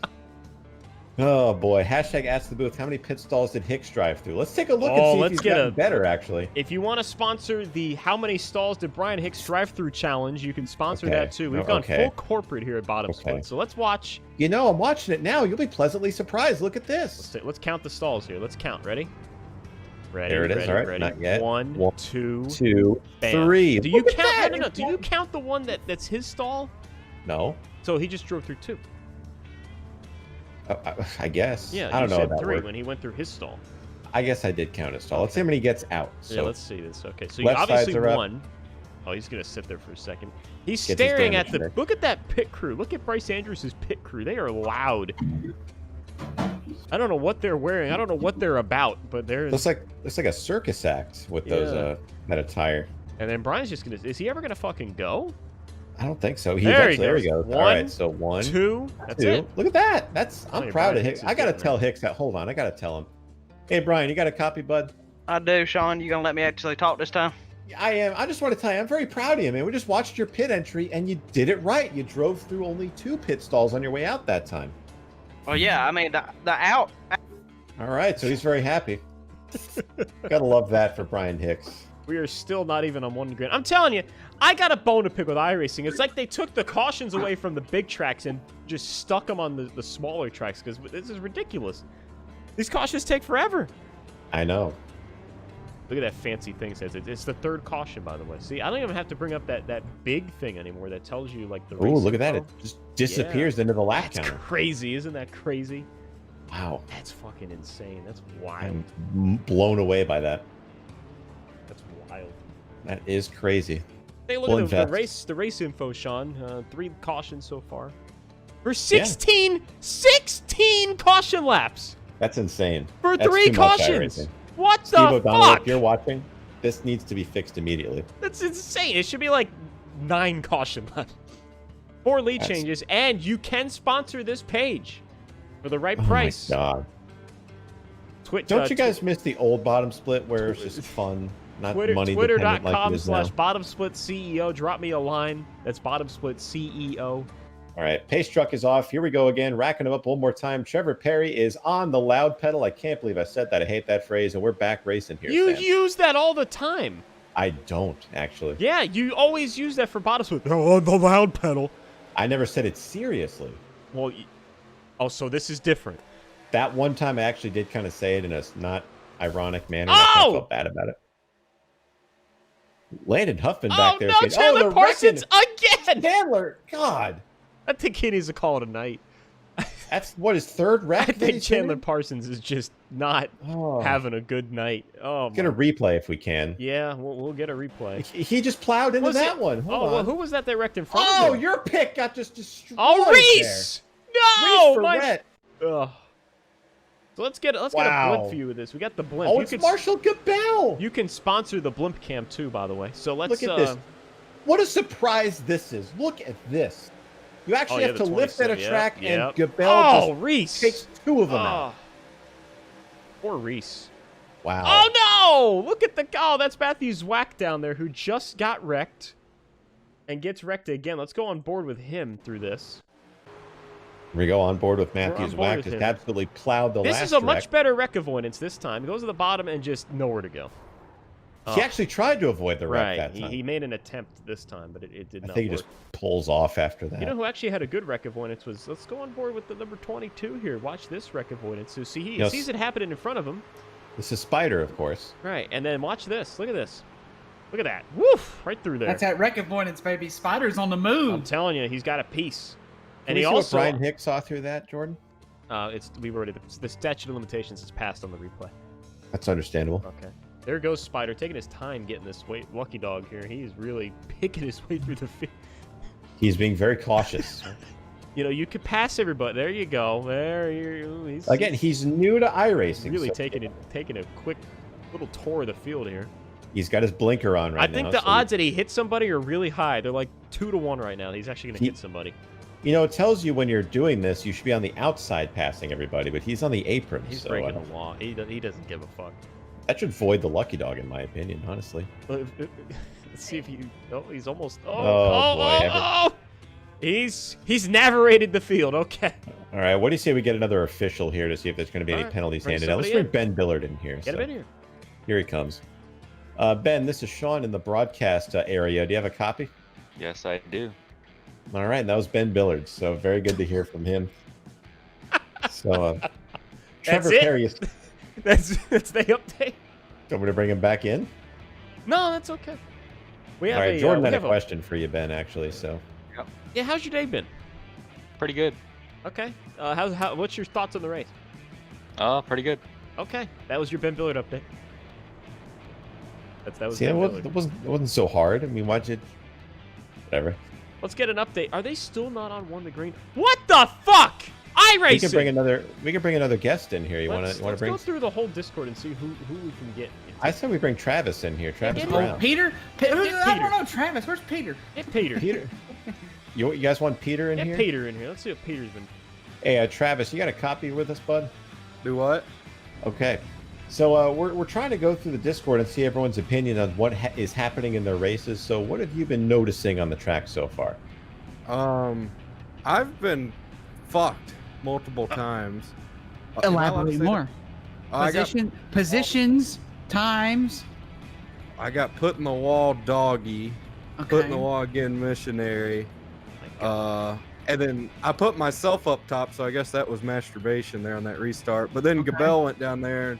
Oh boy! Hashtag ask the booth. How many pit stalls did Hicks drive through? Let's take a look and see if he's gotten better. Actually, if you want to sponsor the "How many stalls did Brian Hicks drive through" challenge, you can sponsor that too. We've gone full corporate here at BottomSplit, so let's watch. You know, I'm watching it now. You'll be pleasantly surprised. Look at this. Let's count the stalls here. Let's count. Ready? Ready. There it is. All right, ready. not yet. One, two, bam. 3. Do you count? No. Do you count the one that's his stall? No. So he just drove through 2. I guess. Yeah, I don't know said about 3 when he went through his stall. I guess I did count his stall. Let's see how many he gets out. So yeah, let's see this. Okay, so you obviously won. Oh, he's gonna sit there for a second. He's staring at the. Look at that pit crew. Look at Bryce Andrews' pit crew. They are loud. I don't know what they're wearing. I don't know what they're about, but they're. Looks like a circus act with those that attire. And then Brian's just gonna. Is he ever gonna fucking go? I don't think so. There he goes. All right, so 1, 2. That's 2. it. Look at that. I'm proud of Hicks. I gotta tell Hicks that. Hold on, I gotta tell him. Hey Brian, you got a copy, bud? I do, Sean. You gonna let me actually talk this time? I am. I just want to tell you, I'm very proud of you, man. We just watched your pit entry, and you did it right. You drove through only 2 pit stalls on your way out that time. Well, yeah. I mean, the out. All right, so he's very happy. Gotta love that for Brian Hicks. We are still not even on 1 grand. I'm telling you, I got a bone to pick with iRacing. It's like they took the cautions away from the big tracks and just stuck them on the smaller tracks because this is ridiculous. These cautions take forever. I know. Look at that fancy thing. It says it's the 3rd caution, by the way. See, I don't even have to bring up that big thing anymore that tells you like the. Ooh, look at that! It just disappears into the lap counter. That's crazy, isn't that crazy? Wow. That's fucking insane. That's wild. I'm blown away by that. That's wild. That is crazy. Hey, look at the race info, Sean. 3 cautions so far. For 16 caution laps. That's insane. For 3 cautions. What the fuck? If you're watching, this needs to be fixed immediately. That's insane. It should be like 9 caution laps. 4 lead changes, and you can sponsor this page for the right price. Oh my God. Don't you guys miss the old bottom split where it's just fun, not money dependent like it is now? Twitter.com/BottomSplitCEO. Drop me a line. That's BottomSplitCEO. All right, pace truck is off. Here we go again, racking them up one more time. Trevor Perry is on the loud pedal. I can't believe I said that. I hate that phrase, and we're back racing here. You use that all the time. I don't, actually. Yeah, you always use that for BottomSplit. Oh, the loud pedal. I never said it seriously. Well, oh, so this is different. That one time I actually did kind of say it in a not ironic manner. I kind of felt bad about it. Landon Huffman back there. No, Chandler Parsons again. Chandler, God. I think he needs to call it a night. That's what his 3rd wreck. I think Chandler Parsons is just not having a good night. Oh, get a replay if we can. Yeah, we'll get a replay. He just plowed into that one. Well, who was that wrecked in front of him? Oh, your pick got just destroyed. Oh, Reese! There. No, Reese Ugh. So let's get a blimp view of this. We got the blimp. Oh, it's Marshall Gabel. You can sponsor the blimp cam too, by the way. So let's look at this. What a surprise this is. Look at this. You actually have to lift at a track, and Gabel Reese takes 2 of them out. Poor Reese. Wow. Oh, no! Look at the... Oh, that's Matthew's whack down there who just got wrecked and gets wrecked again. Let's go on board with him through this. We go on board with Matthew's whack. Just absolutely plowed the last This is a much better wreck avoidance this time. He goes to the bottom and just nowhere to go. He actually tried to avoid the wreck that time. He made an attempt this time, but it did not work. I think he just pulls off after that. You know who actually had a good wreck avoidance was... Let's go on board with the number 22 here. Watch this wreck avoidance. So see, he sees it happening in front of him. This is Spider, of course. Right, and then watch this. Look at this. Look at that. Woof! Right through there. That's that wreck avoidance, baby. Spider's on the move. I'm telling you, he's got a piece. And he also... Brian Hicks saw through that, Jordan? We've already... The statute of limitations is passed on the replay. That's understandable. Okay. There goes Spider, taking his time getting this lucky dog here. He's really picking his way through the field. He's being very cautious. You know, you could pass everybody. There you go. He's new to iRacing. Really taking a quick little tour of the field here. He's got his blinker on right now. I think the odds that he hits somebody are really high. They're like 2 to 1 right now. He's actually going to hit somebody. You know, it tells you when you're doing this, you should be on the outside passing everybody, but he's on the apron. He's breaking the law. He doesn't give a fuck. That should void the lucky dog, in my opinion, honestly. Let's see if you... Oh, he's almost... boy. He's narrated the field. Okay. All right. What do you say we get another official here to see if there's going to be any penalties handed out? Let's bring Ben Billard in here. Get him in here. Here he comes. Ben, this is Sean in the broadcast area. Do you have a copy? Yes, I do. All right. That was Ben Billard. So very good to hear from him. So Trevor Perry is... That's the update. Want me to bring him back in? No, that's okay. All right, Jordan had a question for you, Ben, actually. So. Yeah, how's your day been? Pretty good. Okay. What's your thoughts on the race? Pretty good. Okay, that was your Ben Billard update. That was. See, it wasn't so hard. I mean, watch it. Whatever. Let's get an update. Are they still not on 1 the green? What the fuck? iRacing. We can bring another guest in here. Let's go through the whole Discord and see who we can get. I said we bring Travis in here. Travis Brown. Peter? I don't know, Travis. Where's Peter? Get Peter. Peter. You guys want Peter in here? Get Peter in here. Let's see what Peter's been. Hey, Travis, you got a copy with us, bud? Do what? Okay. So we're trying to go through the Discord and see everyone's opinion on what is happening in their races. So what have you been noticing on the track so far? I've been fucked multiple times. Elaborate more. Positions, times. I got put in the wall doggy, put in the wall again missionary, and then I put myself up top, so I guess that was masturbation there on that restart. But then Gabel went down there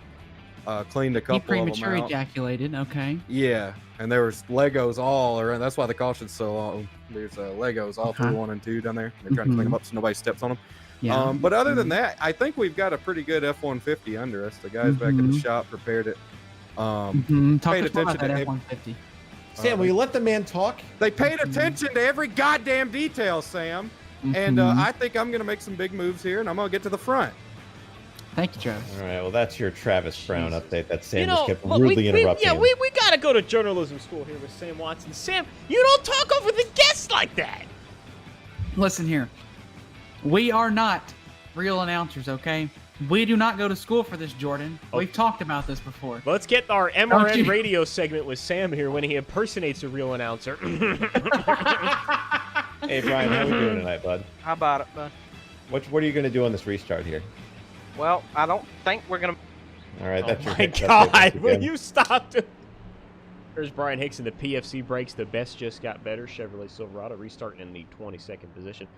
and cleaned a couple of them out. He premature ejaculated, okay. Yeah, and there was Legos all around. That's why the caution's so long. There's Legos all through 1 and 2 down there. They're trying to clean them up so nobody steps on them. Yeah. But other than that, I think we've got a pretty good F-150 under us. The guys back in the shop prepared it. Paid attention to F-150. Sam, will you let the man talk? They paid attention to every goddamn detail, Sam. And I think I'm going to make some big moves here, and I'm going to get to the front. Thank you, Travis. All right, well, that's your Travis Brown update. That Sam just kept rudely interrupting. We got to go to journalism school here with Sam Watson. Sam, you don't talk over the guests like that. Listen here. We are not real announcers, okay? We do not go to school for this, Jordan. We've talked about this before. Let's get our MRN radio segment with Sam here when he impersonates a real announcer. Hey, Brian, how are we doing tonight, bud? How about it, bud? What are you going to do on this restart here? Well, I don't think we're going to... All right, that's your Hicks. Oh, my God. Will you stop? There's Brian Hicks in the PFC brakes. The best just got better. Chevrolet Silverado restarting in the 22nd position.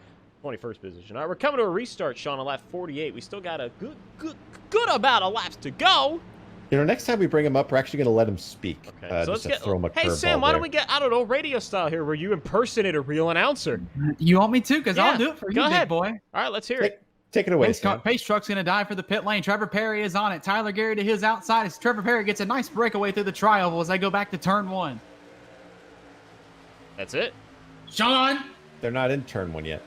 21st position. All right, we're coming to a restart, Sean, on lap 48. We still got a good amount of laps to go. You know, next time we bring him up, we're actually going to let him speak. Okay, so let's throw him a Hey, Sam, why don't we get, I don't know, radio style here where you impersonate a real announcer? You want me to? Because I'll do it for you, big boy. All right, let's hear it. Take it away, Sam. Pace truck's going to dive for the pit lane. Trevor Perry is on it. Tyler Gary to his outside as Trevor Perry gets a nice breakaway through the tri-oval as they go back to turn 1. That's it. Sean! They're not in turn 1 yet.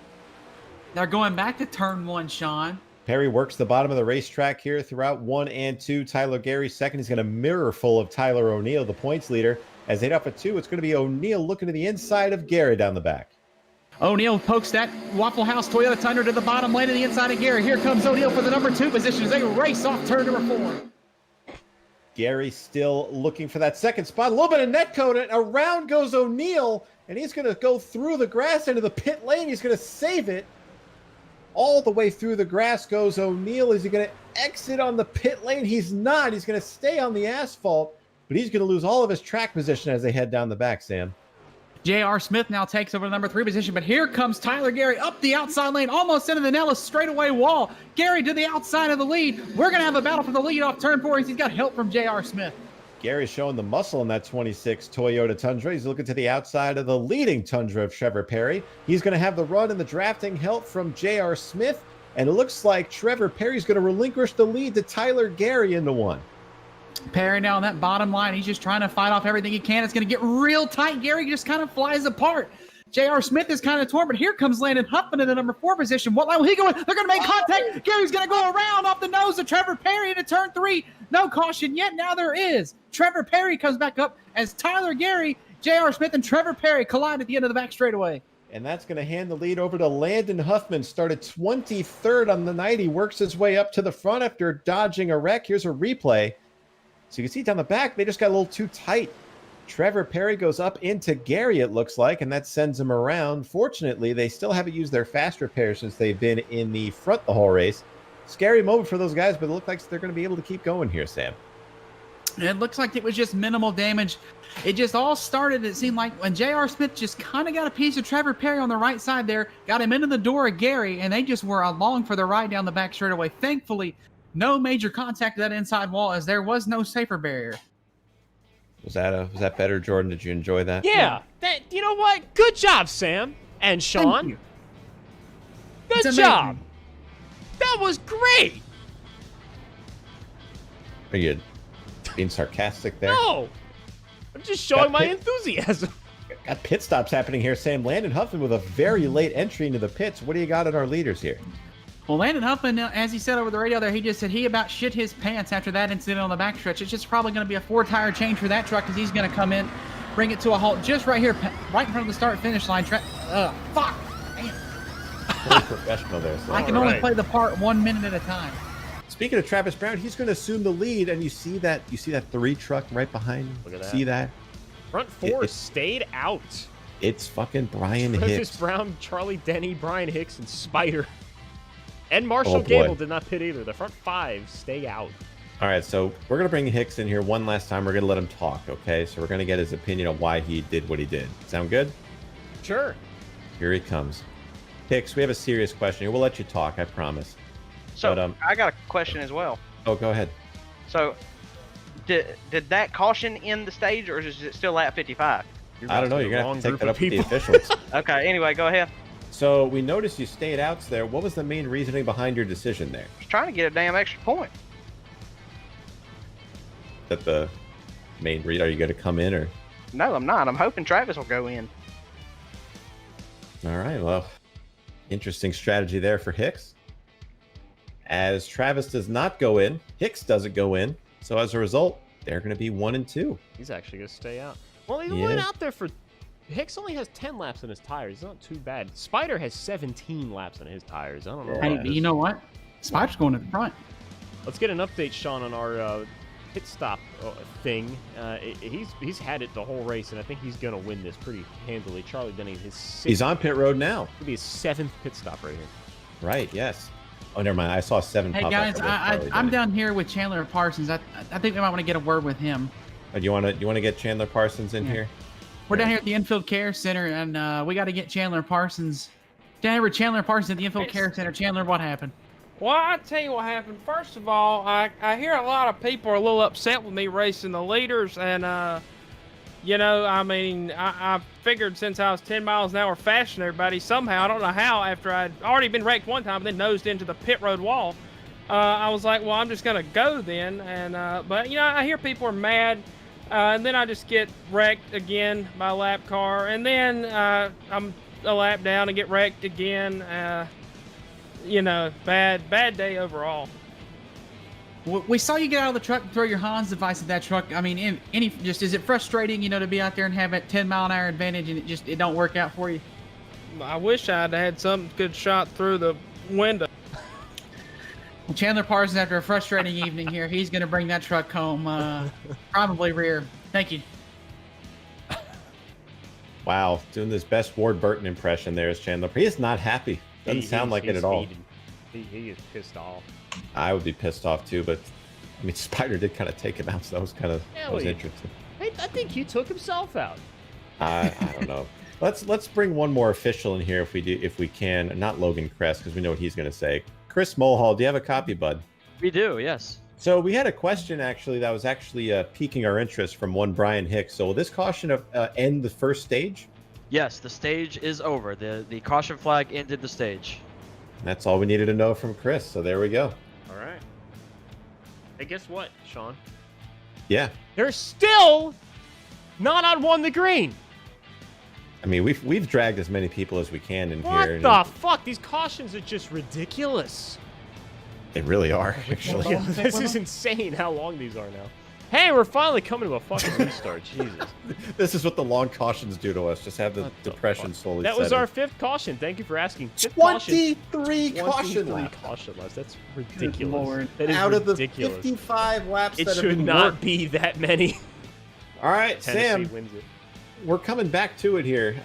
They're going back to turn 1, Sean. Perry works the bottom of the racetrack here throughout 1 and 2. Tyler Gary second. He's going to mirror full of Tyler O'Neill, the points leader. As they head up at 2, it's going to be O'Neill looking to the inside of Gary down the back. O'Neill pokes that Waffle House Toyota Tundra to the bottom lane of the inside of Gary. Here comes O'Neill for the number 2 position as they race off turn number 4. Gary still looking for that second spot. A little bit of net code. Around goes O'Neill, and he's going to go through the grass into the pit lane. He's going to save it. All the way through the grass goes O'Neill. Is he going to exit on the pit lane? He's not. He's going to stay on the asphalt, but he's going to lose all of his track position as they head down the back, Sam. J.R. Smith now takes over the number 3 position, but here comes Tyler Gary up the outside lane, almost into the Nellis straightaway wall. Gary to the outside of the lead. We're going to have a battle for the lead off turn 4. He's got help from J.R. Smith. Gary's showing the muscle in that 26 Toyota Tundra. He's looking to the outside of the leading Tundra of Trevor Perry. He's going to have the run and the drafting help from J.R. Smith, and it looks like Trevor Perry's going to relinquish the lead to Tyler Gary into 1. Perry now on that bottom line. He's just trying to fight off everything he can. It's going to get real tight. Gary just kind of flies apart. J.R. Smith is kind of torn, but here comes Landon Huffman in the number 4 position. What line will he go in? They're going to make contact. Gary's going to go around off the nose of Trevor Perry into turn 3. No caution yet. Now there is. Trevor Perry comes back up as Tyler Gary, J.R. Smith, and Trevor Perry collide at the end of the back straightaway. And that's going to hand the lead over to Landon Huffman. Started 23rd on the night. He works his way up to the front after dodging a wreck. Here's a replay. So you can see down the back, they just got a little too tight. Trevor Perry goes up into Gary, it looks like, and that sends him around. Fortunately, they still haven't used their fast repair since they've been in the front the whole race. Scary moment for those guys, but it looks like they're going to be able to keep going here, Sam. It looks like it was just minimal damage. It just all started, it seemed like, when J.R. Smith just kind of got a piece of Trevor Perry on the right side there, got him into the door of Gary, and they just were along for the ride down the back straightaway. Thankfully, no major contact to that inside wall as there was no safer barrier. Was that better, Jordan? Did you enjoy that? Yeah. You know what? Good job, Sam. And Sean. Good job. That was great. Are you being sarcastic there? No. I'm just showing my enthusiasm. Got pit stops happening here, Sam. Landon Huffman with a very late entry into the pits. What do you got in our leaders here? Well, Landon Huffman, as he said over the radio there, he just said he about shit his pants after that incident on the backstretch. It's just probably going to be a 4-tire change for that truck because he's going to come in, bring it to a halt just right here, right in front of the start-finish line. Fuck! Man. Very professional there, Sam. I can only play the part 1 minute at a time. Speaking of Travis Brown, he's going to assume the lead, and you see that 3 truck right behind him. Look at that. See that? Front 4 stayed out. It's fucking Brian Hicks. Travis Brown, Charlie Denney, Brian Hicks, and Spider. And Marshall Gable did not pit either. The front 5 stay out. All right, so we're going to bring Hicks in here one last time. We're going to let him talk, okay? So we're going to get his opinion on why he did what he did. Sound good? Sure. Here he comes. Hicks, we have a serious question here. We'll let you talk, I promise. So But, I got a question as well. Oh, go ahead. So did that caution end the stage, or is it still at 55? I don't know. You're going to have to take that up with the officials. Okay, anyway, go ahead. So we noticed you stayed out there. What was the main reasoning behind your decision there? Just trying to get a damn extra point. Is that the main read? Are you going to come in or? No, I'm not. I'm hoping Travis will go in. All right. Well, interesting strategy there for Hicks. As Travis does not go in, Hicks doesn't go in. So as a result, they're going to be 1 and 2. He's actually going to stay out. Well, he went out there for... Hicks only has 10 laps on his tires. It's not too bad. Spider has 17 laps on his tires. I don't know. Hey, you know what? Spider's going to the front. Let's get an update, Sean, on our pit stop thing. He's had it the whole race, and I think he's going to win this pretty handily. Charlie Denney, he's on pit road now. It'll be his 7th pit stop right here. Right, yes. Oh, never mind. I saw 7 Hey, pop guys, up. I'm down here with Chandler Parsons. I think we might want to get a word with him. Do you want to get Chandler Parsons in here? We're down here at the Infield Care Center, and we got to get Chandler Parsons. Down here with Chandler Parsons at the Infield Care Center. Chandler, what happened? Well, I tell you what happened. First of all, I hear a lot of people are a little upset with me racing the leaders, and you know, I mean, I figured since I was 10 miles an hour faster than everybody, somehow, I don't know how, after I'd already been wrecked one time and then nosed into the pit road wall, I was like, well, I'm just gonna go then. And but you know, I hear people are mad. And then I just get wrecked again by a lap car, and then I'm a lap down and get wrecked again. you know, bad day overall. We saw you get out of the truck and throw your Hans device at that truck. I mean, is it frustrating, you know, to be out there and have that 10-mile-an-hour advantage and it don't work out for you? I wish I'd had some good shot through the window. Well, Chandler Parsons, after a frustrating evening here, he's going to bring that truck home, probably rear. Thank you. Wow, doing this best Ward Burton impression there is Chandler. He is not happy. Doesn't sound like it at all. He is pissed off. I would be pissed off too, but I mean, Spider did kind of take him out, so that was kind of interesting. I think he took himself out. I don't know. Let's bring one more official in here if we can. Not Logan Kress, because we know what he's going to say. Chris Mulhall, do you have a copy, bud? We do, yes. So we had a question actually that was actually piquing our interest from one Brian Hicks. So will this caution end the first stage? Yes, the stage is over. The caution flag ended the stage. That's all we needed to know from Chris. So there we go. All right. Hey, guess what, Sean? Yeah. They're still not on one the green. I mean, we've dragged as many people as we can in what here. What the fuck? These cautions are just ridiculous. They really are, actually. Yeah, this is insane how long these are now. Hey, we're finally coming to a fucking restart. Jesus. This is what the long cautions do to us. Just have the depression slowly That was setting. our 5th caution. Thank you for asking. 23 caution laps. Caution laps. That's ridiculous. That is out ridiculous. of the 55 laps it that have should been not worked. be that many. All right, Tennessee Sam. wins it. We're coming back to it here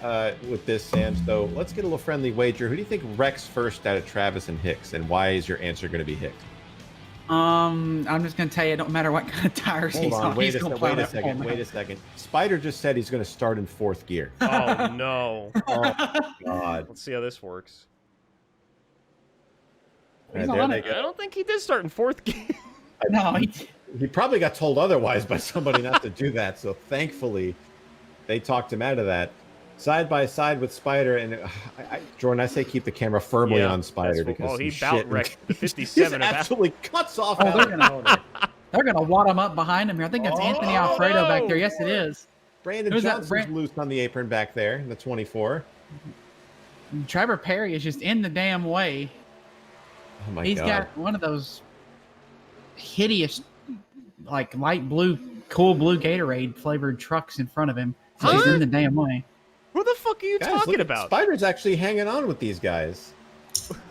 with this, Sam. So let's get a little friendly wager. Who do you think wrecks first out of Travis and Hicks, and why is your answer going to be Hicks? I'm just gonna tell you, it don't matter what kind of tires he's on. Wait a second. Spider just said he's going to start in 4th gear. Oh, no. Oh, God. Let's see how this works. Right, there they I go. don't think he did start in 4th gear. No, He probably got told otherwise by somebody not to do that. So thankfully, they talked him out of that. Side by side with Spider, and Jordan, I say keep the camera firmly on Spider because he some bout shit- wrecked the 57 He of absolutely cuts off. Oh, out. they're gonna wad him up behind him here. I think that's Anthony Alfredo back there. Yes, it is. Brandon Who's that? Johnson's loose on the apron back there, the 24. Trevor Perry is just in the damn way. Oh my He's God. got one of those hideous, like light blue, cool blue Gatorade flavored trucks in front of him. So he's in the damn way. Who the fuck are you Guys, talking look, about? Spider's actually hanging on with these guys.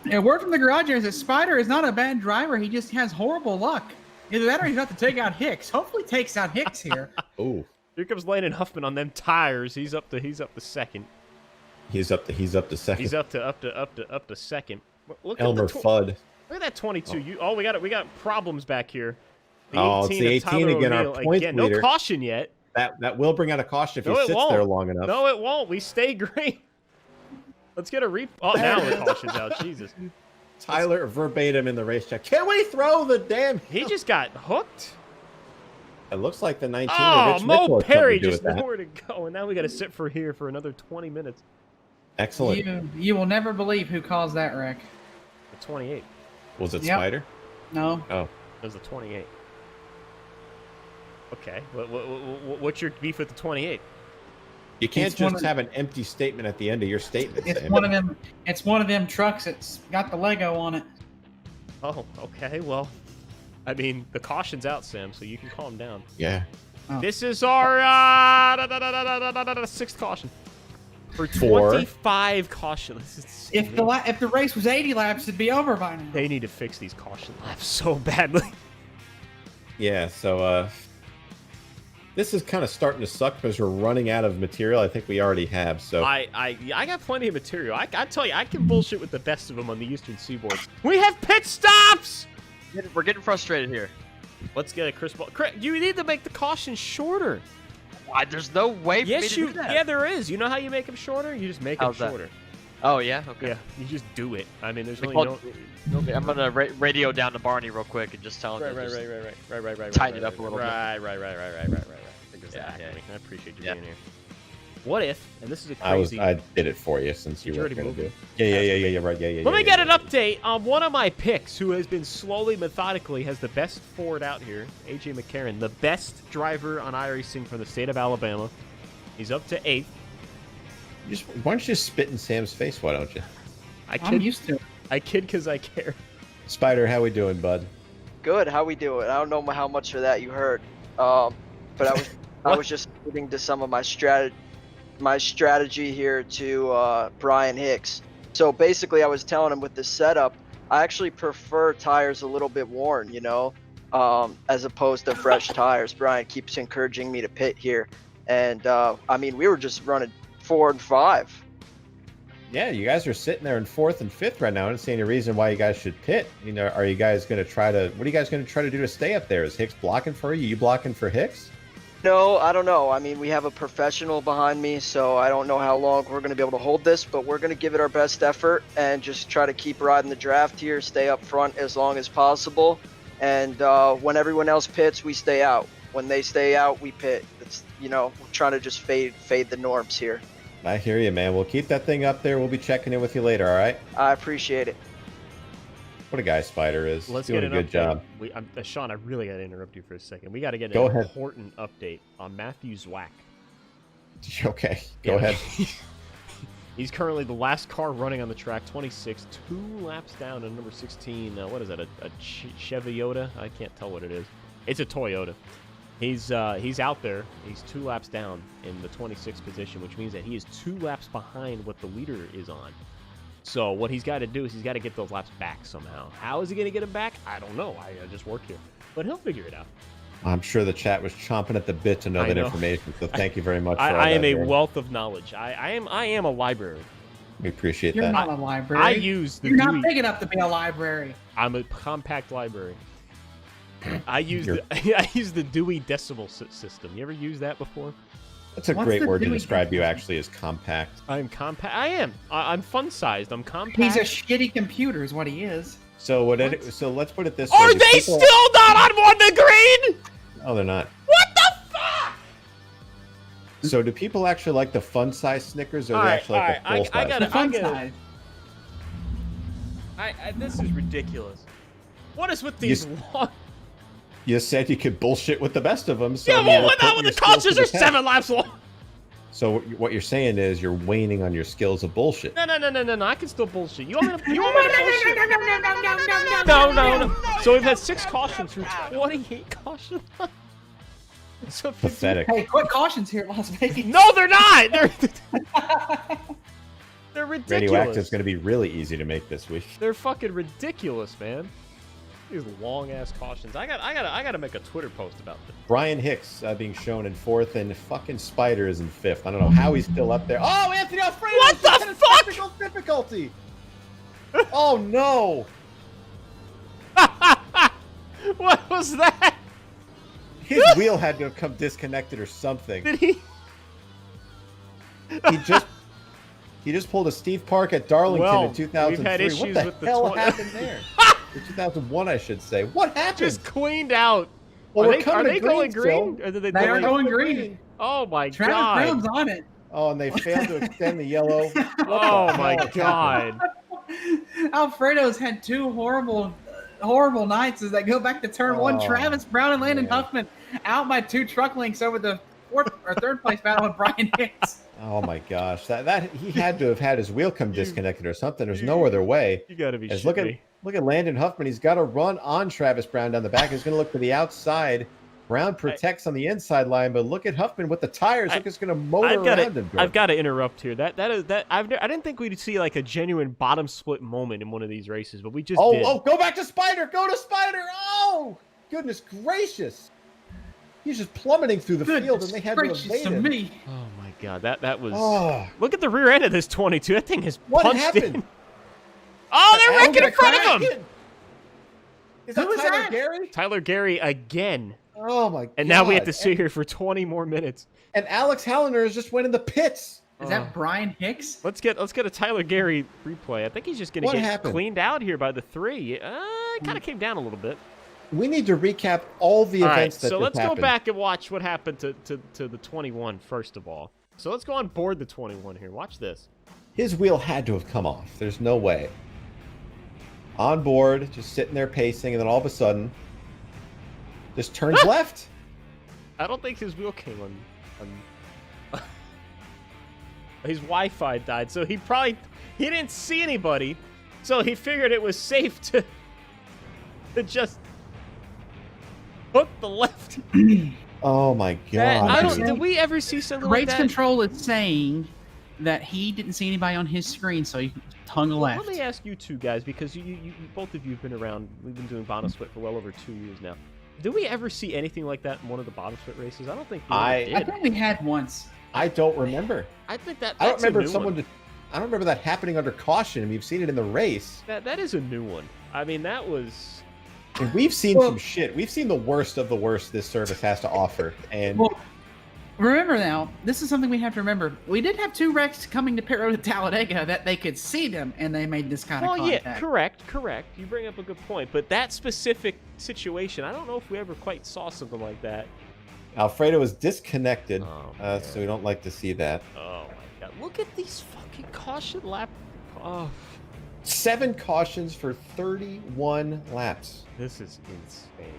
Yeah, word from the garage is that Spider is not a bad driver. He just has horrible luck. Either that or he's about to take out Hicks. Hopefully takes out Hicks here. Oh, Here comes Landon Huffman on them tires. He's up to second. he's up to second. He's up to second. Look Elmer at the Fudd. Look at that 22. We got problems back here. Oh, it's the 18 again, our point leader. No caution yet. That will bring out a caution if No, he it sits won't. there long enough. No, it won't. We stay green. Let's get a Oh, now the caution's out. Jesus. Tyler verbatim in the race check. Can we throw the damn? He just got hooked. It looks like the 19. Oh, Rich Mo Nicholas Perry something to do just with that. nowhere to go, and now we got to sit for another 20 minutes. Excellent. You will never believe who caused that wreck. The 28. Was it Yep. Spider? No. Oh, It was the 28. Okay. What's your beef with the 28? you can't It's one just of- have an empty statement at the end of your statement. It's Sam. one of them. It's one of them trucks that's got the Lego on it. Oh, okay. Well, I mean, the caution's out, Sam, so you can calm down. Yeah. Oh. This is our 6th caution. For 25 caution. This is If the race was 80 laps, it'd be over by now. They need to fix these caution laps so badly. Yeah. So this is kind of starting to suck because we're running out of material. I think we already have. So I got plenty of material. I tell you, I can bullshit with the best of them on the Eastern Seaboard. We have pit stops! We're getting frustrated here. Let's get a Chris Ball. You need to make the caution shorter. Why? There's no way for me to do that. Yeah, there is. You know how you make them shorter? You just make How's them that? shorter. Oh, yeah? Okay. Yeah, you just do it. I mean, there's We really called- no... Okay, I'm going to radio down to Barney real quick and just tell him to just Right. tighten it up a little bit. Right. Exactly. Yeah. I appreciate you Yeah. being here. What if, and this is a I crazy... did it for you since you Did you were already going to move do it? it. Yeah. Right. Yeah. Let me get an update on one of my picks who has been slowly, methodically, has the best Ford out here, AJ McCarron, the best driver on iRacing from the state of Alabama. He's up to 8th. Why don't you just spit in Sam's face? Why don't you? I I'm can, used to it. I kid because I care. Spider, how we doing, bud? Good. How we doing? I don't know how much of that you heard, but I was just alluding to some of my strategy here to Brian Hicks. So basically, I was telling him with the setup, I actually prefer tires a little bit worn, you know, as opposed to fresh tires. Brian keeps encouraging me to pit here, and I mean, we were just running 4 and 5. Yeah, you guys are sitting there in 4th and 5th right now. I don't see any reason why you guys should pit. You know, are you guys going to try to? What are you guys going to try to do to stay up there? Is Hicks blocking for you? You blocking for Hicks? No, I don't know. I mean, we have a professional behind me, so I don't know how long we're going to be able to hold this, but we're going to give it our best effort and just try to keep riding the draft here, stay up front as long as possible. And when everyone else pits, we stay out. When they stay out, we pit. It's, you know, we're trying to just fade the norms here. I hear you, man. We'll keep that thing up there. We'll be checking in with you later, all right? I appreciate it. What a guy Spider is. Let's doing get a an good job. Sean, I really got to interrupt you for a second. We got to get Go an ahead. important update on Matthew Zwack. Okay, go ahead. He's currently the last car running on the track, 26, 2 laps down to number 16. What is that, a Chevy Yoda? I can't tell what it is. It's a Toyota. He's out there. He's 2 laps down in the 26th position, which means that he is 2 laps behind what the leader is on. So what he's got to do is he's got to get those laps back somehow. How is he going to get them back? I don't know. I just work here. But he'll figure it out. I'm sure the chat was chomping at the bit to know that information, so thank you very much. I am a wealth of knowledge. I am a library. We appreciate You're that. not a library. I use the You're Dewey. not big enough to be a library. I'm a compact library. I use the Dewey Decimal System. You ever used that before? That's a What's great the word to Dewey describe you Decimal? actually as compact. I'm compact. I am. I'm fun-sized. I'm compact. He's a shitty computer is what he is. So so let's put it this Are way. they People- still not on the green? Oh, they're not. What the fuck? So do people actually like the fun size Snickers, or they actually like the full size? The fun side. This is ridiculous. What is with these long? You said you could bullshit with the best of them. So Yeah, I mean, well, you're when putting the your skills to cautions are the test. 7 laps long. So what you're saying is you're waning on your skills of bullshit. No. I can still bullshit. You want me to bullshit? No. So we've had 6 cautions through 28 cautions. So Pathetic. Hey, quick cautions here at Las Vegas. No, they're not. They're ridiculous. Radioactive's going to be really easy to make this week. They're fucking ridiculous, man. These long ass cautions. I gotta make a Twitter post about this. Brian Hicks being shown in 4th, and fucking Spider is in 5th. I don't know how he's still up there. Oh, Anthony Alfredo! What the fuck? Technical difficulty. Oh no! What was that? His wheel had to have come disconnected or something. Did he? He just pulled a Steve Park at Darlington in 2003. We've had issues what the with the hell happened there? Or 2001, I should say. What happened? Just cleaned out. Well, Are they going green? Or did They are going green. Oh my Travis god. Brown's on it. Oh, and they failed to extend the yellow. Oh my god. Alfredo's had 2 horrible nights as they go back to turn 1. Travis Brown and Landon Huffman out by 2 truck lengths over the 4th or 3rd place battle with Brian Hicks. Oh my gosh, that he had to have had his wheel come disconnected or something. There's no other way. You gotta be Look shitting me. at Landon Huffman. He's got to run on Travis Brown down the back. He's going to look to the outside. Brown protects on the inside line, but look at Huffman with the tires. Look, it's going to motor around him. I've got to interrupt here. I didn't think we'd see like a genuine bottom split moment in one of these races, but we just did. Oh, go back to Spider. Go to Spider. Oh, goodness gracious. He's just plummeting through the field, and they had to evade him. Me. Oh my god, that was. Oh. Look at the rear end of this 22. That thing has What punched happened? in. Oh, they're wrecking in front of him. Is that Who was Tyler that? Gary? Tyler Gary again. Oh my god. And now we have to sit here for 20 more minutes. And Alex Halliner has just went in the pits. Is that Brian Hicks? Let's get a Tyler Gary replay. I think he's just gonna What get happened? cleaned out here by the 3. It kind of came down a little bit. We need to recap all the All right, events that so just let's happened. go back and watch what happened to the 21 first of all. So let's go on board the 21 here. Watch this. His wheel had to have come off. There's no way. On board, just sitting there pacing, and then all of a sudden, just turns left. I don't think his wheel came on. His Wi-Fi died, so he didn't see anybody. So he figured it was safe to just hook the left. Oh my god. Did we ever see something like Rates that? control is saying that he didn't see anybody on his screen, so he hung a left. Let me ask you two guys, because you both of you have been around. We've been doing BottomSplit for well over 2 years now. Did we ever see anything like that in one of the BottomSplit races? I don't think we ever did. I think we had once. I don't remember. I think that's I don't remember a new one. I don't remember that happening under caution. We've seen it in the race. That is a new one. I mean, that was. And we've seen some shit. We've seen the worst of the worst this service has to offer. And remember now, this is something we have to remember. We did have 2 wrecks coming to pit road at Talladega that they could see them, and they made this kind of contact. Yeah, correct. You bring up a good point. But that specific situation, I don't know if we ever quite saw something like that. Alfredo is disconnected, Oh, so we don't like to see that. Oh my god! Look at these fucking caution lap. Oh, 7 cautions for 31 laps. this is insane.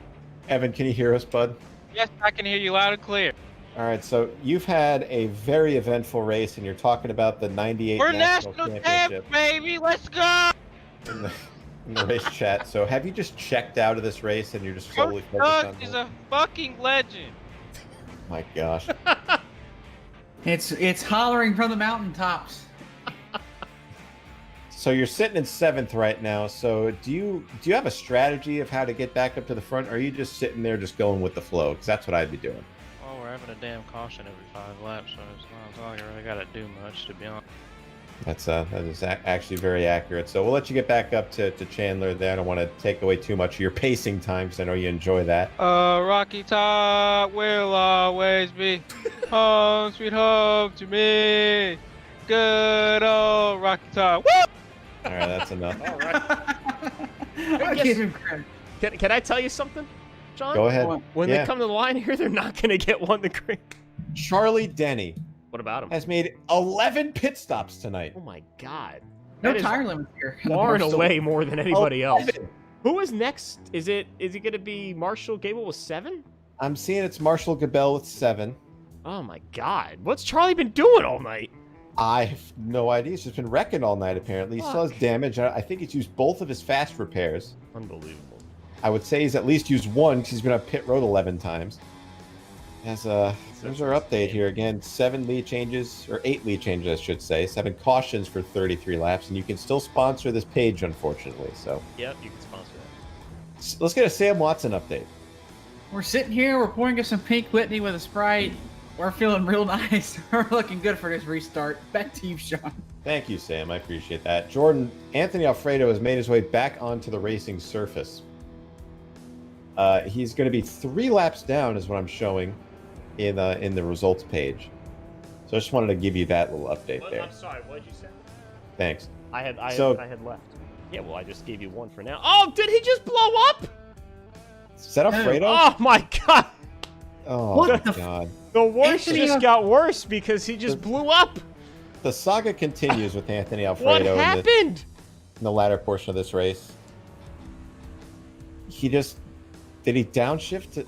Evan, can you hear us, bud? Yes, I can hear you loud and clear. All right, so you've had a very eventful race, and you're talking about the 98 We're National national Championship champ, baby. Let's go. in the race chat. So have you just checked out of this race and you're just solely Coach focused Doug on is that? a fucking legend. My gosh. It's hollering from the mountaintops. So you're sitting in 7th right now. So do you have a strategy of how to get back up to the front? Or are you just sitting there just going with the flow? Because that's what I'd be doing. Oh, we're having a damn caution every 5 laps, so it's not like I really gotta do much, to be honest. That is actually very accurate. So we'll let you get back up to Chandler there. I don't want to take away too much of your pacing time because I know you enjoy that. Rocky Top will always be home, sweet home to me. Good old Rocky Top. Woo! All right, that's enough. All right. I give him credit. Can I tell you something, John? Go ahead. When they come to the line here, they're not going to get one the green. Charlie Denney What about him? has made 11 pit stops tonight. Oh my god. No That is tire limits here. far and away more than anybody else. 11. Who is next? Is it going to be Marshall Gable with 7? I'm seeing it's Marshall Gabel with 7. Oh my god. What's Charlie been doing all night? I have no idea. He's just been wrecking all night, apparently. He still has damage. I think he's used both of his fast repairs. Unbelievable. I would say he's at least used one because he's been on pit road 11 times. There's our update here again. 7 lead changes, or 8 lead changes, I should say. 7 cautions for 33 laps, and you can still sponsor this page, unfortunately. So Yep, you can sponsor that. let's get a Sam Watson update. We're sitting here, we're pouring us some Pink Whitney with a Sprite. We're feeling real nice. We're looking good for this restart. Back to you, Sean. Thank you, Sam. I appreciate that. Jordan, Anthony Alfredo has made his way back onto the racing surface. He's going to be 3 laps down, is what I'm showing in the results page. So I just wanted to give you that little update there. I'm sorry, what did you say? Thanks. I had left. Yeah, well, I just gave you 1 for now. Oh, did he just blow up? Is that Alfredo? Oh my god. Oh What my the god. The worst Anthony, just got worse because he just blew up. The saga continues with Anthony What Alfredo happened? in the latter portion of this race. Did he downshift to...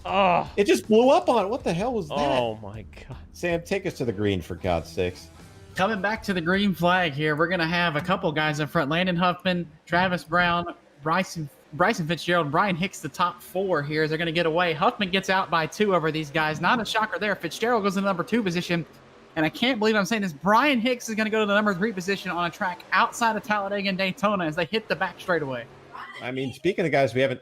Oh. It just blew up on it. What the hell was that? Oh my god. Sam, take us to the green, for God's sakes. Coming back to the green flag here, we're going to have a couple guys up front. Landon Huffman, Travis Brown, Bryson Fitzgerald, Brian Hicks, the top 4 here as they're going to get away. Huffman gets out by 2 over these guys. Not a shocker there. Fitzgerald goes in the number 2 position. And I can't believe I'm saying this. Brian Hicks is going to go to the number 3 position on a track outside of Talladega and Daytona as they hit the back straightaway. I mean, speaking of guys we haven't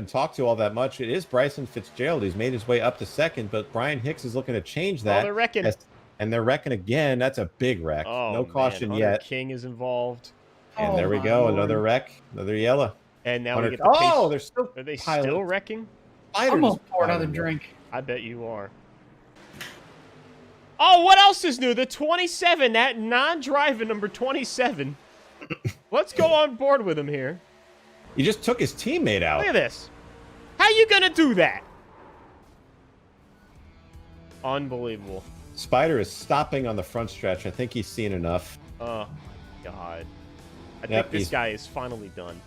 talked to all that much, it is Bryson Fitzgerald. He's made his way up to 2nd, but Brian Hicks is looking to change that. Oh, they're wrecking. And they're wrecking again. That's a big wreck. Oh, no caution man. Hunter yet. King is involved. And there we go. Another wreck. Another yellow. And now Hunter, we get the pace. they're still Are they piling. still wrecking? I'm going to pour another drink. I bet you are. Oh, what else is new? The 27, that non-driving number 27. Let's go on board with him here. He just took his teammate out. Look at this. How you gonna do that? Unbelievable. Spider is stopping on the front stretch. I think he's seen enough. Oh, God. I Yep, think this he's- guy is finally done.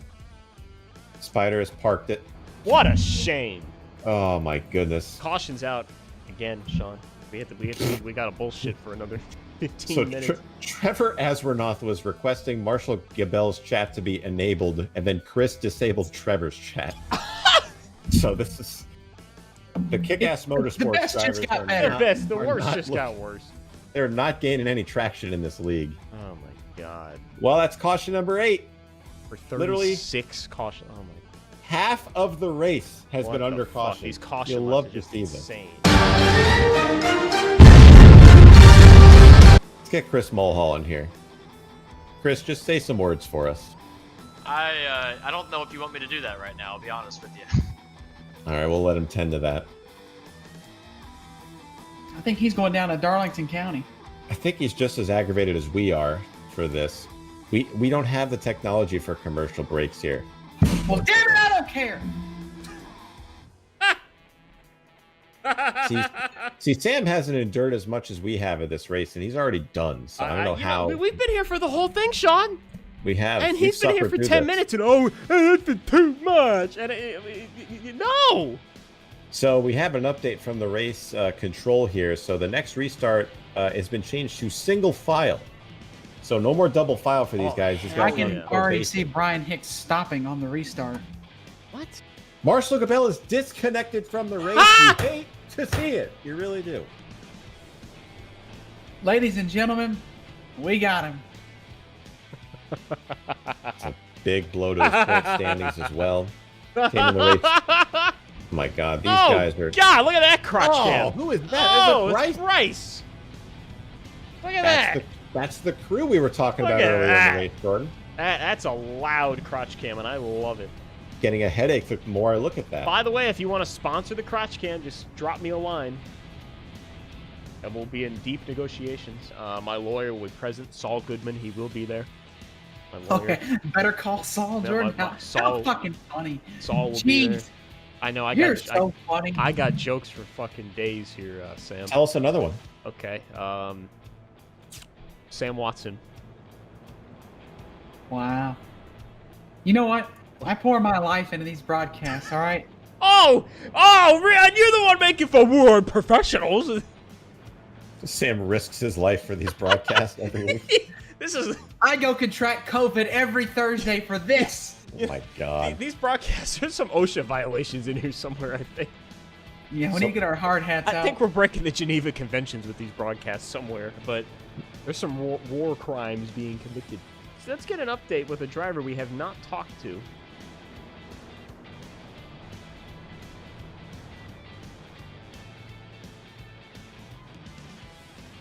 Spider has parked it. What a shame. Oh my goodness. Caution's out again, Sean. We got to bullshit for another 15 So minutes. Trevor Aswernoth was requesting Marshall Gabel's chat to be enabled, and then Chris disabled Trevor's chat. So this is the kick-ass motorsports the best drivers. just got are better. not- The are worst not just got worse. They're not gaining any traction in this league. Oh my god. Well, that's caution number 8. For Literally 36 caution. Oh my. Half of the race has What been the under fuck? caution. These caution You'll lines love are to just see this. insane. Let's get Chris Mulhall in here. Chris, just say some words for us. I don't know if you want me to do that right now. I'll be honest with you. All right, we'll let him tend to that. I think he's going down to Darlington County. I think he's just as aggravated as we are for this. We don't have the technology for commercial breaks here. Well, damn it, I don't care. See, Sam hasn't endured as much as we have at this race, and he's already done. So I don't know how we've been here for the whole thing, Sean. we have. And We've he's been here suffered for through 10 this. minutes, and that's been too much. And no. So we have an update from the race control here. So the next restart has been changed to single file. So no more double file for these guys. These I guys can are already basic. see Brian Hicks stopping on the restart. What? Marshall Gabel is disconnected from the race. Ah! You hate to see it. You really do. Ladies and gentlemen, we got him. It's a big blow to his point standings as well. Came in the race. Oh my God, these guys are. God, look at that crotch cam. Who is that? Oh, Is it it's Bryce. Look at That's that. That's the crew we were talking Look about at earlier that. in the race, Jordan. That's a loud crotch cam, and I love it. Getting a headache the more I look at that. By the way, if you want to sponsor the crotch cam, just drop me a line. And we'll be in deep negotiations. My lawyer will be present, Saul Goodman. He will be there. My lawyer. Okay, better call Saul, No, Jordan. my- How Saul- fucking funny. Saul will be there. Jeez, I know. you're so funny. I got jokes for fucking days here, Sam. Tell us another one. Okay. Sam Watson. Wow. You know what? I pour my life into these broadcasts, all right? Oh, Ryan, you're the one making for war professionals. Sam risks his life for these broadcasts every week. This is I go contract COVID every Thursday for this. Oh my God. these broadcasts. There's some OSHA violations in here somewhere, I think. Yeah, when So- you get our hard hats I out. think we're breaking the Geneva Conventions with these broadcasts somewhere, but there's some war crimes being convicted. So let's get an update with a driver we have not talked to.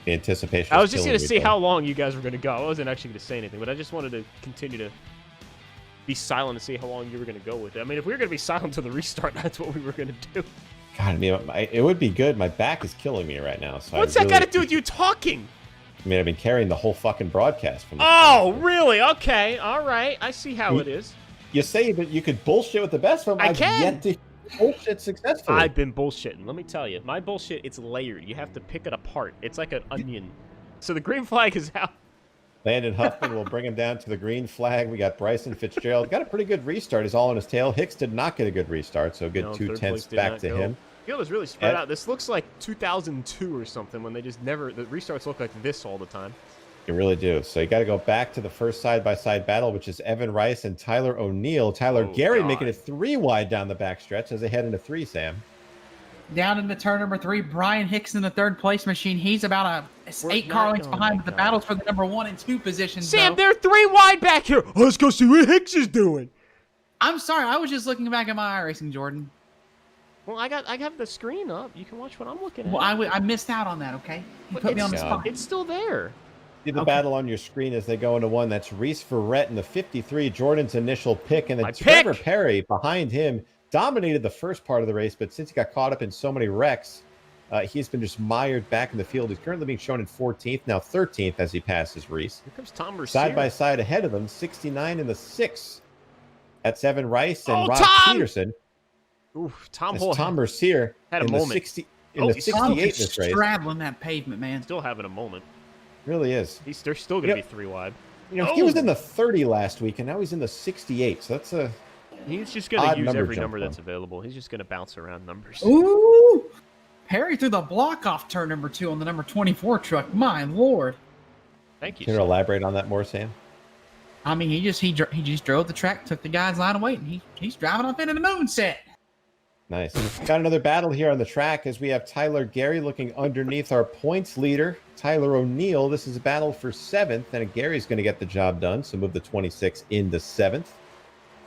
The anticipation. I is was just killing going to me, see though. how long you guys were going to go. I wasn't actually going to say anything, but I just wanted to continue to be silent and see how long you were going to go with it. I mean, if we were going to be silent to the restart, that's what we were going to do. God, I mean, it would be good. My back is killing me right now. So What's I that really got to do with you talking? I mean, I've been carrying the whole fucking broadcast from. Oh, really? Okay. All right. I see how it is. You say that you could bullshit with the best of them. I I've can. yet to bullshit successfully. I've been bullshitting. Let me tell you. My bullshit, it's layered. You have to pick it apart. It's like an onion. So the green flag is out. Landon Huffman will bring him down to the green flag. We got Bryson Fitzgerald. Got a pretty good restart. He's all on his tail. Hicks did not get a good restart, so good No, 2 third tenths place did back not to go. him. Field is really spread Ed- out. This looks like 2002 or something when they just never, the restarts look like this all the time. You really do. So you got to go back to the first side-by-side battle, which is Evan Rice and Tyler O'Neill. Tyler Oh, Gary God. making it 3 wide down the backstretch as they head into 3, Sam. Down into turn number 3, Brian Hicks in the third place machine. He's about We're 8 not car lengths going behind that with the guy. battles for the number 1 and 2 positions. Sam, though. they're 3 wide back here. Let's go see what Hicks is doing. I'm sorry, I was just looking back at my iRacing, Jordan. Well, I have the screen up. You can watch what I'm looking at. Well, I missed out on that, okay? You But put me on the it's- spot. It's still there. See the Okay. battle on your screen as they go into 1. That's Reese Verrett in the 53, Jordan's initial pick, and then My Trevor pick! Perry behind him dominated the first part of the race, but since he got caught up in so many wrecks, he's been just mired back in the field. He's currently being shown in 14th, now 13th as he passes Reese. Here comes Tom Mercier. Side by side ahead of them, 69 in the 6. That's Evan Rice and Oh, Rob Tom! Peterson. Oof, Tom That's Hole Tom Mercier had a in moment. the 60 in Oh, the he's 68 in Tom's this race. straddling that pavement, man. still having a moment. Really is. They're still going to Yep. be 3 wide. You know, he was Oh! in the 30 last week, and now he's in the 68. So that's a He's just going Odd to use number every jump number on. that's available. He's just going to bounce around numbers. Ooh! Perry threw the block off turn number 2 on the number 24 truck. My Lord. Thank you. Can you elaborate on that more, Sam? I mean, he just drove the track, took the guy's line away, and he's driving off into the moon set. Nice. Got another battle here on the track as we have Tyler Gary looking underneath our points leader, Tyler O'Neill. This is a battle for 7th, and Gary's going to get the job done, so move the 26 into 7th.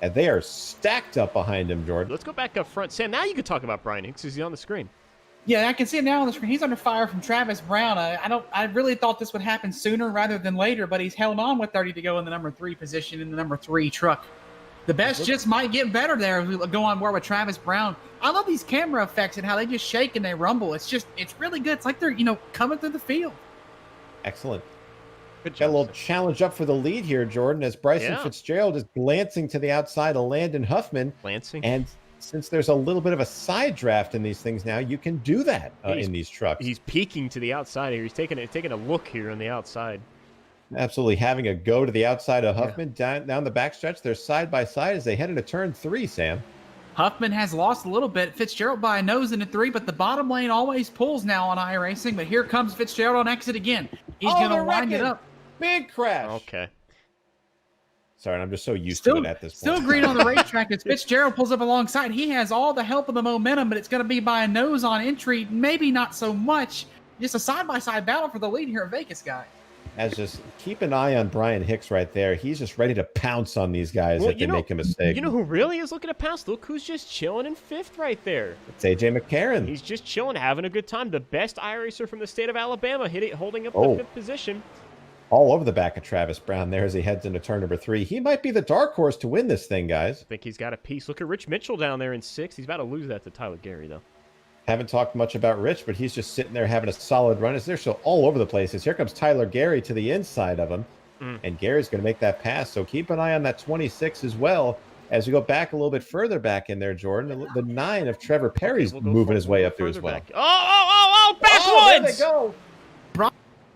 And they are stacked up behind him, Jordan. Let's go back up front. Sam, now you can talk about Brian Hicks. Is he on the screen? Yeah, I can see it now on the screen. He's under fire from Travis Brown. I really thought this would happen sooner rather than later, but he's held on with 30 to go in the number 3 position in the number 3 truck. The best just might get better there as we go on board with Travis Brown. I love these camera effects and how they just shake and they rumble. It's really good. It's like they're, coming through the field. Excellent. Good job, Got a little challenge up for the lead here, Jordan, as Bryson Yeah. Fitzgerald is glancing to the outside of Landon Huffman. Lansing. And since there's a little bit of a side draft in these things now, you can do that in these trucks. He's peeking to the outside here. He's taking a look here on the outside. Absolutely having a go to the outside of Huffman down the backstretch. They're side by side as they head into turn 3, Sam. Huffman has lost a little bit. Fitzgerald by a nose into 3, but the bottom lane always pulls now on iRacing. But here comes Fitzgerald on exit again. He's going to wind it up. Big crash. Okay. Sorry, I'm just so used to it at this point. Still green on the racetrack as Fitzgerald pulls up alongside. He has all the help of the momentum, but it's going to be by a nose on entry. Maybe not so much. Just a side-by-side battle for the lead here in Vegas, guy. As just keep an eye on Brian Hicks right there. He's just ready to pounce on these guys if they make a mistake. You know who really is looking to pounce? Look who's just chilling in 5th right there. It's AJ McCarron. He's just chilling, having a good time. The best iRacer from the state of Alabama, holding up the 5th position. All over the back of Travis Brown there as he heads into turn number 3. He might be the dark horse to win this thing, guys. I think he's got a piece. Look at Rich Mitchell down there in 6th. He's about to lose that to Tyler Gary, though. Haven't talked much about Rich, but he's just sitting there having a solid run as they're still all over the place. As here comes Tyler Gary to the inside of him, and Gary's going to make that pass. So keep an eye on that 26 as well. As we go back a little bit further back in there, Jordan, the 9 of Trevor Perry's moving his way up there as well. Back. Backwoods! There they go.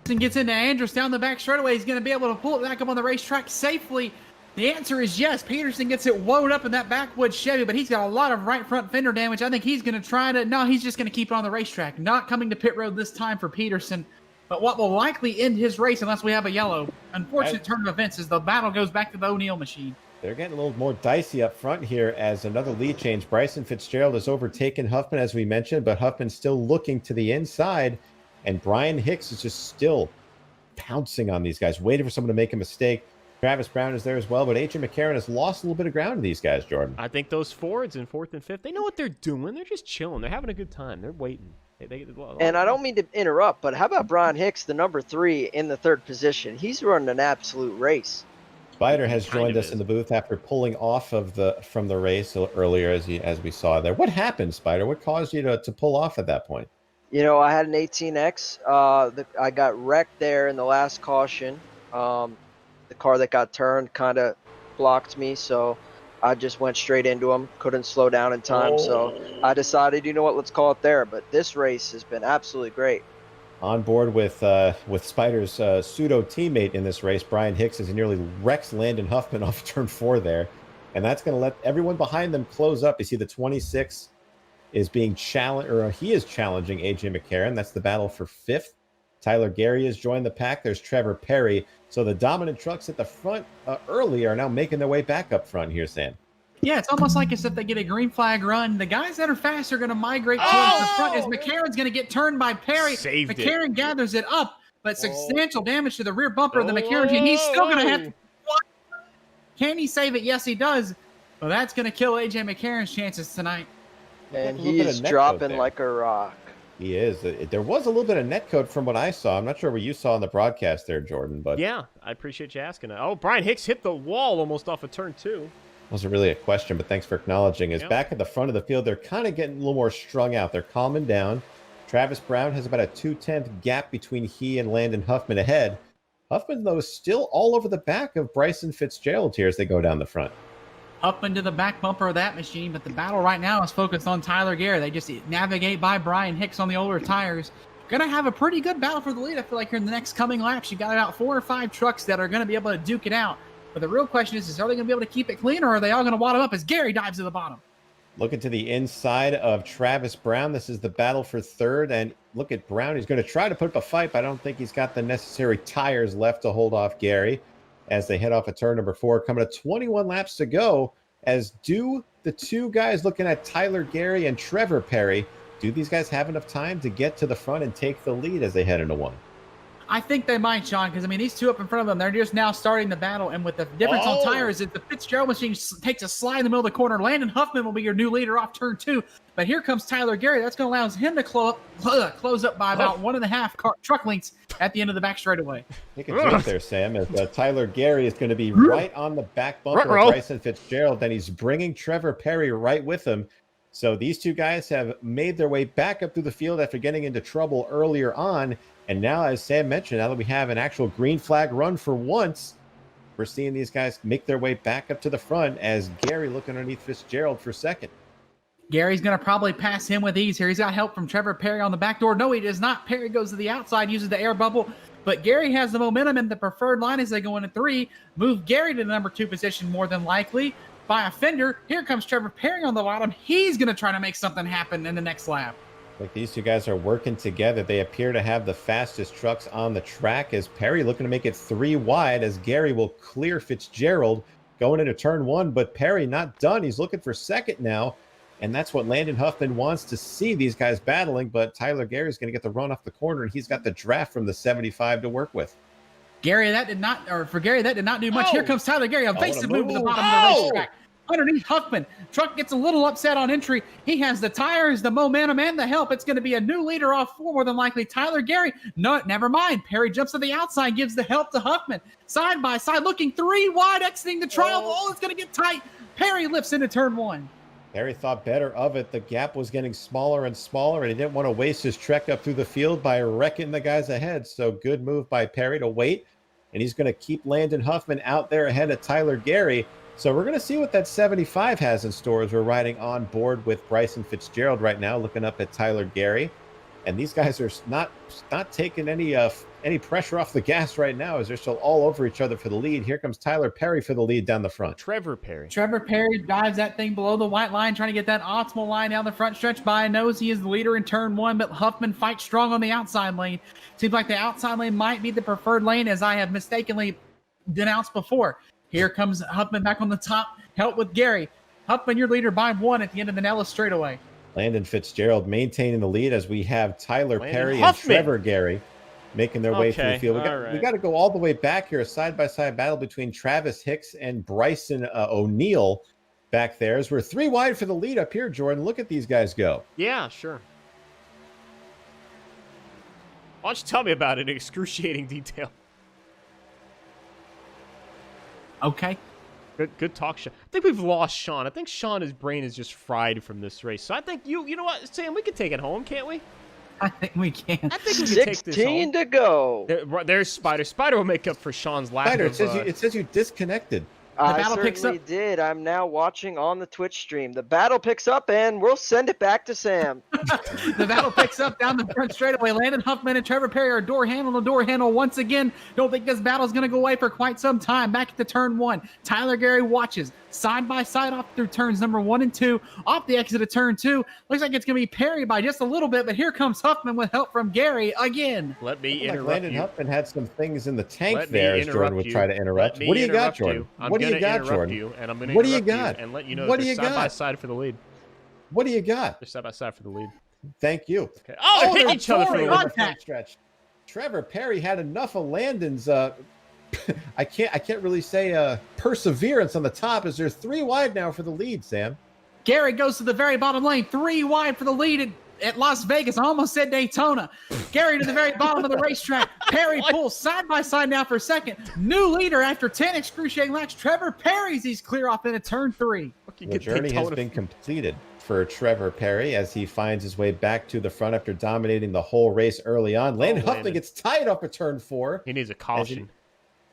And gets into Andrus down the back straightaway. He's going to be able to pull it back up on the racetrack safely. The answer is yes. Peterson gets it wound up in that backwoods Chevy, but he's got a lot of right front fender damage. I think he's going to try to... No, he's just going to keep it on the racetrack. Not coming to pit road this time for Peterson. But what will likely end his race, unless we have a yellow, unfortunate turn of events, is the battle goes back to the O'Neill machine. They're getting a little more dicey up front here as another lead change. Bryson Fitzgerald has overtaken Huffman, as we mentioned, but Huffman's still looking to the inside, and Brian Hicks is just still pouncing on these guys, waiting for someone to make a mistake. Travis Brown is there as well, but AJ McCarron has lost a little bit of ground to these guys, Jordan. I think those Fords in 4th and 5th, they know what they're doing. They're just chilling. They're having a good time. They're waiting. And I don't mean to interrupt, but how about Brian Hicks, the number 3 in the 3rd position? He's running an absolute race. Spider has joined us in the booth after pulling off from the race earlier, as we saw there. What happened, Spider? What caused you to pull off at that point? You know, I had an 18X. I got wrecked there in the last caution. The car that got turned kind of blocked me, so I just went straight into him. Couldn't slow down in time, so I decided, you know what, let's call it there. But this race has been absolutely great. On board with Spider's pseudo teammate in this race, Brian Hicks, as he nearly wrecks Landon Huffman off turn 4 there, and that's going to let everyone behind them close up. You see the 26 is being challenged, or he is challenging AJ McCarron. That's the battle for 5th. Tyler Gary has joined the pack. There's Trevor Perry. So the dominant trucks at the front early are now making their way back up front here, Sam. Yeah, it's almost like as if they get a green flag run. The guys that are fast are going to migrate towards the front as McCarron's going to get turned by Perry. McCarron gathers it up, but substantial damage to the rear bumper of the McCarron team. He's still going to have to... Can he save it? Yes, he does. Well, that's going to kill AJ McCarron's chances tonight. And he's dropping like a rock. He is. There was a little bit of netcode from what I saw. I'm not sure what you saw on the broadcast there, Jordan. But yeah, I appreciate you asking. Oh, Brian Hicks hit the wall almost off of turn 2. Wasn't really a question, but thanks for acknowledging. Is back at the front of the field, they're kind of getting a little more strung out. They're calming down. Travis Brown has about a 2/10 gap between he and Landon Huffman ahead. Huffman, though, is still all over the back of Bryson Fitzgerald here as they go down the front. Up into the back bumper of that machine, but the battle right now is focused on Tyler Gary. They just navigate by Brian Hicks on the older tires. Gonna have a pretty good battle for the lead. I feel like here in the next coming laps, you got about 4 or 5 trucks that are gonna be able to duke it out. But the real question is are they gonna be able to keep it clean, or are they all gonna wad them up as Gary dives to the bottom? Looking to the inside of Travis Brown. This is the battle for third. And look at Brown. He's going to try to put up a fight, but I don't think he's got the necessary tires left to hold off Gary as they head off at turn number 4. Coming to 21 laps to go, as do the two guys looking at Tyler Gary and Trevor Perry. Do these guys have enough time to get to the front and take the lead as they head into 1? I think they might, Sean, because, I mean, these two up in front of them, they're just now starting the battle. And with the difference on tires, if the Fitzgerald machine takes a slide in the middle of the corner, Landon Huffman will be your new leader off turn 2. But here comes Tyler Gary. That's going to allow him to close up by about 1.5 truck lengths at the end of the back straightaway. Take a drink there, Sam, as Tyler Gary is going to be right on the back bumper of Bryson Fitzgerald, and he's bringing Trevor Perry right with him. So these two guys have made their way back up through the field after getting into trouble earlier on. And now, as Sam mentioned, now that we have an actual green flag run for once, we're seeing these guys make their way back up to the front as Gary looking underneath Fitzgerald for second. Gary's going to probably pass him with ease here. He's got help from Trevor Perry on the back door. No, he does not. Perry goes to the outside, uses the air bubble. But Gary has the momentum in the preferred line as they go into 3. Move Gary to the number 2 position more than likely by a fender. Here comes Trevor Perry on the bottom. He's going to try to make something happen in the next lap. Like these two guys are working together. They appear to have the fastest trucks on the track as Perry looking to make it 3 wide as Gary will clear Fitzgerald going into turn 1. But Perry not done. He's looking for second now. And that's what Landon Huffman wants to see, these guys battling. But Tyler Gary's going to get the run off the corner, and he's got the draft from the 75 to work with. Gary, that did not do much. Here comes Tyler Gary. Evasive move to the bottom of the racetrack. Underneath Huffman. Truck gets a little upset on entry. He has the tires, the momentum, and the help. It's going to be a new leader off 4, more than likely. Tyler Gary. No, never mind. Perry jumps to the outside, gives the help to Huffman. Side by side, looking 3 wide, exiting the trial. Oh, it's going to get tight. Perry lifts into turn 1. Perry thought better of it. The gap was getting smaller and smaller, and he didn't want to waste his trek up through the field by wrecking the guys ahead. So good move by Perry to wait, and he's going to keep Landon Huffman out there ahead of Tyler Gary. So we're going to see what that 75 has in store as we're riding on board with Bryson Fitzgerald right now, looking up at Tyler Gary. And these guys are not taking any pressure off the gas right now as they're still all over each other for the lead. Here comes Tyler Perry for the lead down the front. Trevor Perry dives that thing below the white line, trying to get that optimal line down the front stretch by a nose. He is the leader in turn 1, but Huffman fights strong on the outside lane. Seems like the outside lane might be the preferred lane, as I have mistakenly denounced before. Here comes Huffman back on the top. Help with Gary. Huffman, your leader by 1 at the end of the Nellis straightaway. Landon Fitzgerald maintaining the lead as we have Tyler Perry and Trevor Gary making their way through the field. We got to go all the way back here. A side-by-side battle between Travis Hicks and Bryson O'Neill back there as we're 3 wide for the lead up here, Jordan. Look at these guys go. Yeah, sure. Why don't you tell me about it in excruciating detail? Okay. Good talk, Sean. I think we've lost Sean. I think Sean, his brain is just fried from this race. So I think you know what, Sam, we can take it home, can't we? I think we can. I think we can take this home. 16 to go. There's Spider. Spider will make up for Sean's lack Spider, of... it says you disconnected. I certainly did. I'm now watching on the Twitch stream. The battle picks up, and we'll send it back to Sam. The battle picks up down the front straightaway. Landon Huffman and Trevor Perry are door handle to door handle once again. Don't think this battle is going to go away for quite some time. Back at the turn 1. Tyler Gary watches side by side off through turns number 1 and 2. Off the exit of turn 2. Looks like it's going to be Perry by just a little bit, but here comes Huffman with help from Gary again. Let me interrupt you. Landon Huffman had some things in the tank there as Jordan would try to interrupt. What do you got, Jordan? What do you got, Jordan? And I'm going to interrupt you and let you know they're side by side for the lead. What do you got? They're side by side for the lead. Thank you. Okay. Oh, they hit each other for the lead. Stretch. Trevor Perry had enough of Landon's I can't really say perseverance on the top as they're 3 wide now for the lead, Sam. Gary goes to the very bottom lane, 3 wide for the lead at Las Vegas. I almost said Daytona. Gary to the very bottom of the racetrack. Perry pulls side by side now for second. New leader after 10 excruciating laps. Trevor Perry's he's clear off into turn 3. The journey has been completed for Trevor Perry as he finds his way back to the front after dominating the whole race early on. Landon Huffman gets tied up at turn 4. He needs a caution.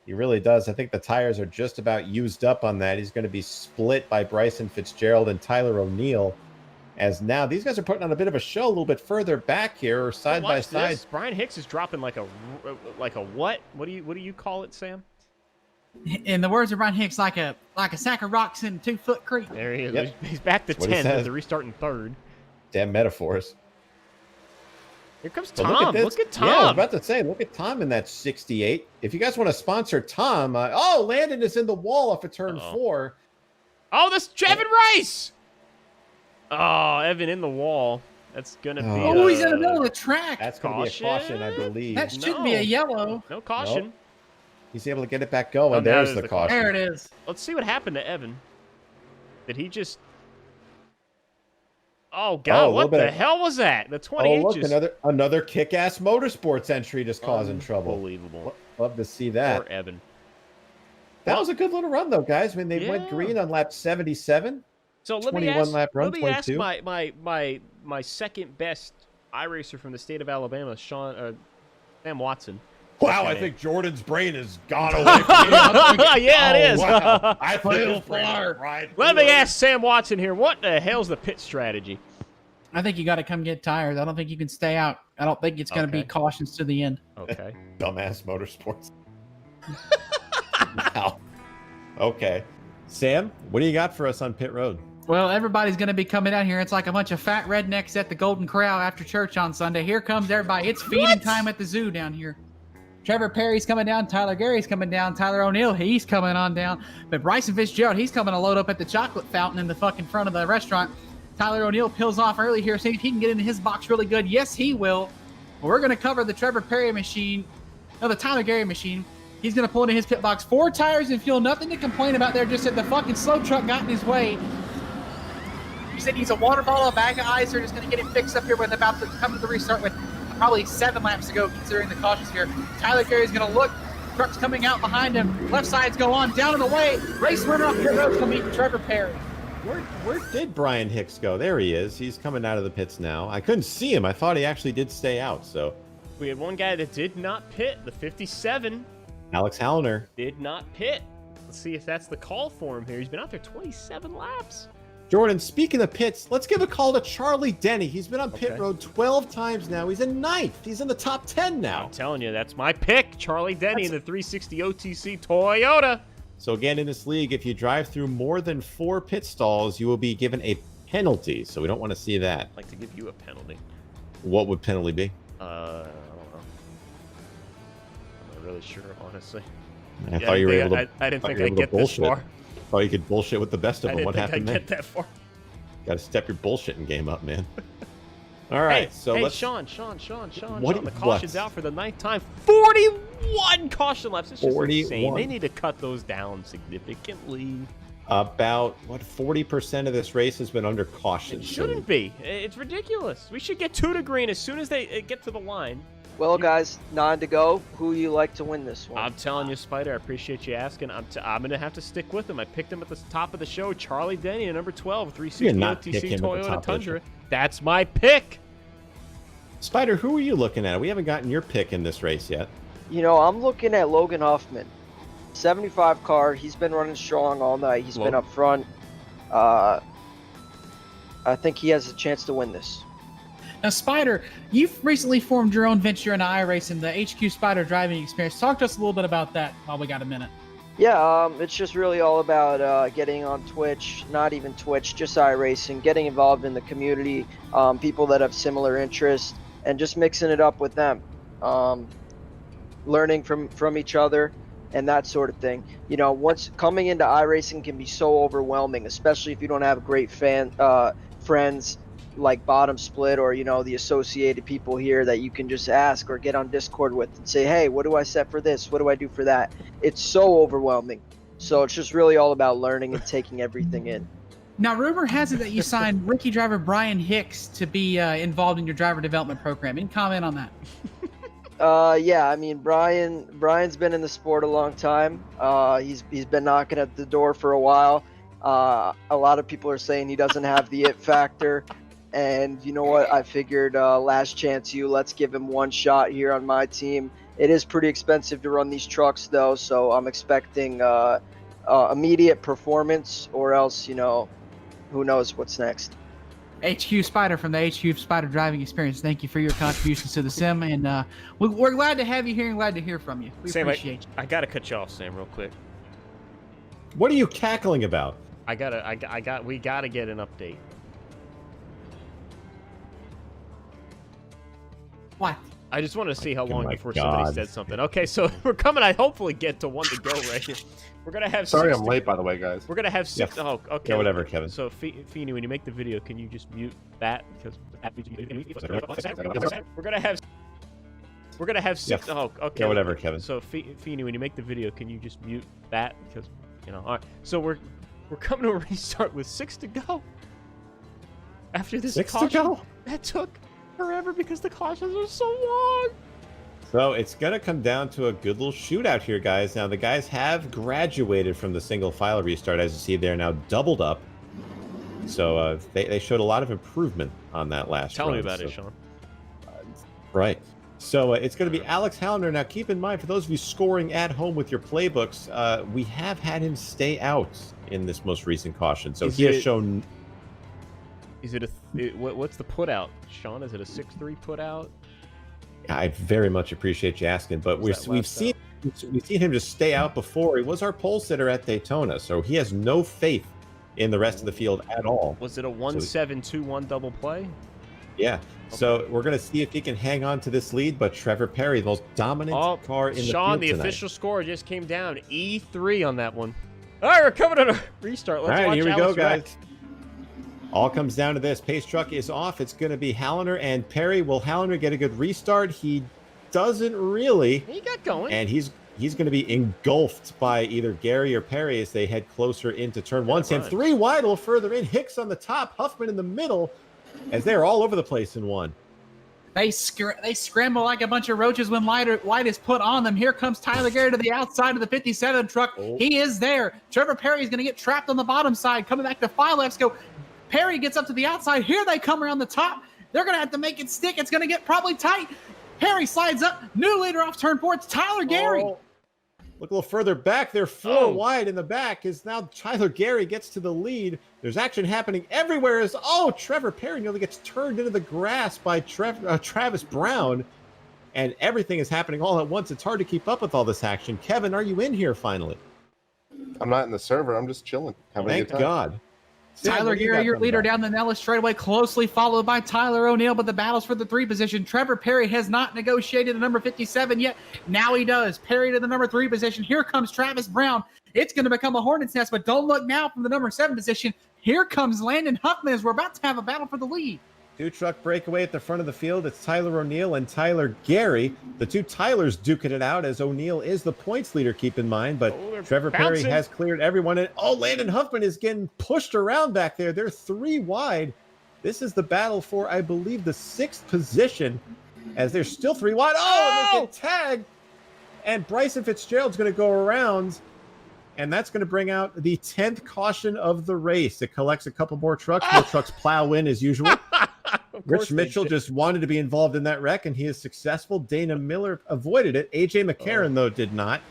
He really does. I think the tires are just about used up on that. He's going to be split by Bryson Fitzgerald and Tyler O'Neill. As now these guys are putting on a bit of a show a little bit further back here, or side by side. Brian Hicks is dropping like a what? What do you call it, Sam? In the words of Brian Hicks, like a sack of rocks in 2 Foot Creek. There he is. Yep. He's back to That's what he 10th says. with the restart in 3rd. Damn metaphors. Here comes But Tom. this. Look at Tom. Yeah, I was about to say, look at Tom in that 68. If you guys want to sponsor Tom, Landon is in the wall off of turn 4. Oh, that's Evan Rice. Oh, Evan in the wall. That's going to be Oh, he's in the middle of the track. That's going to be a caution, I believe. That should be a yellow. No caution. Nope. He's able to get it back going. Oh, There's the caution. There it is. Let's see what happened to Evan. Did he just... Oh, God, what the hell was that? The 28 look, just... another kick-ass motorsports entry just causing trouble. Unbelievable. Love to see that. Poor Evan. That was a good little run, though, guys. I mean, they went green on lap 77. So let me 21 ask, lap run, let me ask 22. my second best iRacer from the state of Alabama, Sam Watson. Wow, I think Jordan's brain has gone away from me. Yeah, it is. Wow. I feel far. Right. Let me ask Sam Watson here. What the hell's the pit strategy? I think you got to come get tires. I don't think you can stay out. I don't think it's going to be cautions to the end. Okay. Dumbass motorsports. Wow. Okay. Sam, what do you got for us on pit road? Well, everybody's going to be coming out here. It's like a bunch of fat rednecks at the Golden Corral after church on Sunday. Here comes everybody. It's feeding time at the zoo down here. Trevor Perry's coming down. Tyler Gary's coming down. Tyler O'Neill, he's coming on down. But Bryson Fitzgerald, he's coming to load up at the chocolate fountain in the fucking front of the restaurant. Tyler O'Neill peels off early here, see if he can get into his box really good. Yes, he will. But we're going to cover the Trevor Perry machine. No, the Tyler Gary machine. He's going to pull into his pit box. 4 tires and fuel. Nothing to complain about there. Just that the fucking slow truck got in his way. He said he's a water bottle, a bag of ice. They're just going to get him fixed up here with about to come to the restart with probably 7 laps to go, considering the cautions here. Tyler Gary's going to look. Truck's coming out behind him. Left sides go on. Down and away. Race winner off pit road to meet Trevor Perry. Where did Brian Hicks go? There he is. He's coming out of the pits now. I couldn't see him. I thought he actually did stay out. So we had one guy that did not pit. The 57. Alex Hallner did not pit. Let's see if that's the call for him here. He's been out there 27 laps. Jordan, speaking of pits, let's give a call to Charlie Denney. He's been on pit road 12 times now. He's in 9th. He's in the top 10 now. I'm telling you, that's my pick. Charlie Denney in the 360 OTC Toyota. So again, in this league, if you drive through more than 4 pit stalls, you will be given a penalty. So we don't want to see that. I'd like to give you a penalty. What would penalty be? I don't know. I'm not really sure, honestly. I thought you were able to. I didn't think I'd get this far. Thought you could bullshit with the best of them. What happened there? I didn't think I'd get that far. Got to step your bullshitting game up, man. All right, so let's. Sean, What? the caution's out for the 9th time. 41 caution laps. It's just 41. insane. They need to cut those down significantly. About 40% of this race has been under caution. It shouldn't be. It's ridiculous. We should get 2 to green as soon as they get to the line. Well, guys, 9 to go. Who you like to win this one? I'm telling you, Spider, I appreciate you asking. I'm going to have to stick with him. I picked him at the top of the show. Charlie Denney at number 12, 360 OTC Toyota Tundra. That's my pick. Spider, who are you looking at? We haven't gotten your pick in this race yet. You know, I'm looking at Logan Huffman. 75 car. He's been running strong all night. He's been up front. I think he has a chance to win this. Now, Spider, you've recently formed your own venture in iRacing, the HQ Spider driving experience. Talk to us a little bit about that while we got a minute. Yeah, it's just really all about getting on Twitch, not even Twitch, just iRacing, getting involved in the community, people that have similar interests, and just mixing it up with them, learning from each other, and that sort of thing. You know, once coming into iRacing can be so overwhelming, especially if you don't have great friends like BottomSplit or, you know, the associated people here that you can just ask or get on Discord with and say, hey, what do I set for this? What do I do for that? It's so overwhelming. So it's just really all about learning and taking everything in. Now, rumor has it that you signed rookie driver Brian Hicks to be involved in your driver development program. Any comment on that? Yeah, I mean, Brian's been in the sport a long time. He's been knocking at the door for a while. A lot of people are saying he doesn't have the it factor. And you know what? I figured last chance let's give him one shot here on my team. It is pretty expensive to run these trucks, though, so I'm expecting immediate performance, or else, you know, who knows what's next. HQ Spider from the HQ Spider Driving Experience, thank you for your contributions to the sim, and we're glad to have you here and glad to hear from you. We Sam, appreciate you. I got to cut you off, Sam, real quick. What are you cackling about? we gotta get an update. What? I just want to see how Oh long my before God. somebody said something. Okay, so we're coming. I hopefully get to 1 to go right here. We're gonna have. Sorry, 6 I'm to- late, by the way, guys. We're gonna have 6. Yes. Oh, okay. Yeah, whatever, Kevin. So, Feeny, when you make the video, can you just mute that because we're gonna have. We're gonna have 6. Yes. Oh, okay. Yeah, whatever, Kevin. So, Feeny, when you make the video, can you just mute that because all right. So we're coming to a restart with 6 to go. After this 6 to caution, go? that took forever because the cautions are so long. So it's going to come down to a good little shootout here, guys. Now, the guys have graduated from the single file restart. As you see, they're now doubled up. So they showed a lot of improvement on that last Tell run. me about it, Sean. Right. So it's going to be Alex Hallner. Now, keep in mind, for those of you scoring at home with your playbooks, we have had him stay out in this most recent caution. So he has shown... Is it what's the put out, Sean? Is it a 6-3 put out? I very much appreciate you asking, but we've seen him just stay out before. He was our pole sitter at Daytona, so he has no faith in the rest of the field at all. Was it a 1-7-2-1 double play? Yeah. Okay. So we're going to see if he can hang on to this lead, but Trevor Perry, the most dominant car in the field Sean, the tonight. official score just came down. E3 on that one. All right, we're coming to a restart. Let's all right, watch here we Alex go, guys. wreck. All comes down to this. Pace truck is off. It's going to be Hallner and Perry. Will Hallner get a good restart? He doesn't really. He got going. And he's going to be engulfed by either Gary or Perry as they head closer into turn 1. Sam 3 wide, a little further in. Hicks on the top, Huffman in the middle, as they're all over the place in 1. They scramble like a bunch of roaches when light is put on them. Here comes Tyler Gary to the outside of the 57 truck. Oh. He is there. Trevor Perry is going to get trapped on the bottom side. Coming back to 5 laps go. Perry gets up to the outside. Here they come around the top. They're going to have to make it stick. It's going to get probably tight. Perry slides up. New leader off turn 4. It's Tyler Gary. Oh. Look a little further back. They're 4 wide in the back as now Tyler Gary gets to the lead. There's action happening everywhere as, Trevor Perry nearly gets turned into the grass by Travis Brown. And everything is happening all at once. It's hard to keep up with all this action. Kevin, are you in here finally? I'm not in the server. I'm just chilling. Thank God. Tyler Gary, your leader down the Nellis straightaway, closely followed by Tyler O'Neill, but the battles for the 3 position. Trevor Perry has not negotiated the number 57 yet. Now he does. Perry to the number 3 position. Here comes Travis Brown. It's going to become a hornet's nest, but don't look now from the number 7 position. Here comes Landon Huffman as we're about to have a battle for the lead. 2-truck breakaway at the front of the field. It's Tyler O'Neill and Tyler Gary. The 2 Tylers duking it out as O'Neill is the points leader, keep in mind. But Trevor Perry has cleared everyone. And Landon Huffman is getting pushed around back there. They're 3 wide. This is the battle for, I believe, the 6th position as they're still 3 wide. And they get tagged. And Bryson Fitzgerald's going to go around. And that's going to bring out the 10th caution of the race. It collects a couple more trucks. More trucks plow in as usual. Rich Mitchell just wanted to be involved in that wreck, and he is successful. Dana Miller avoided it. A.J. McCarron, though, did not.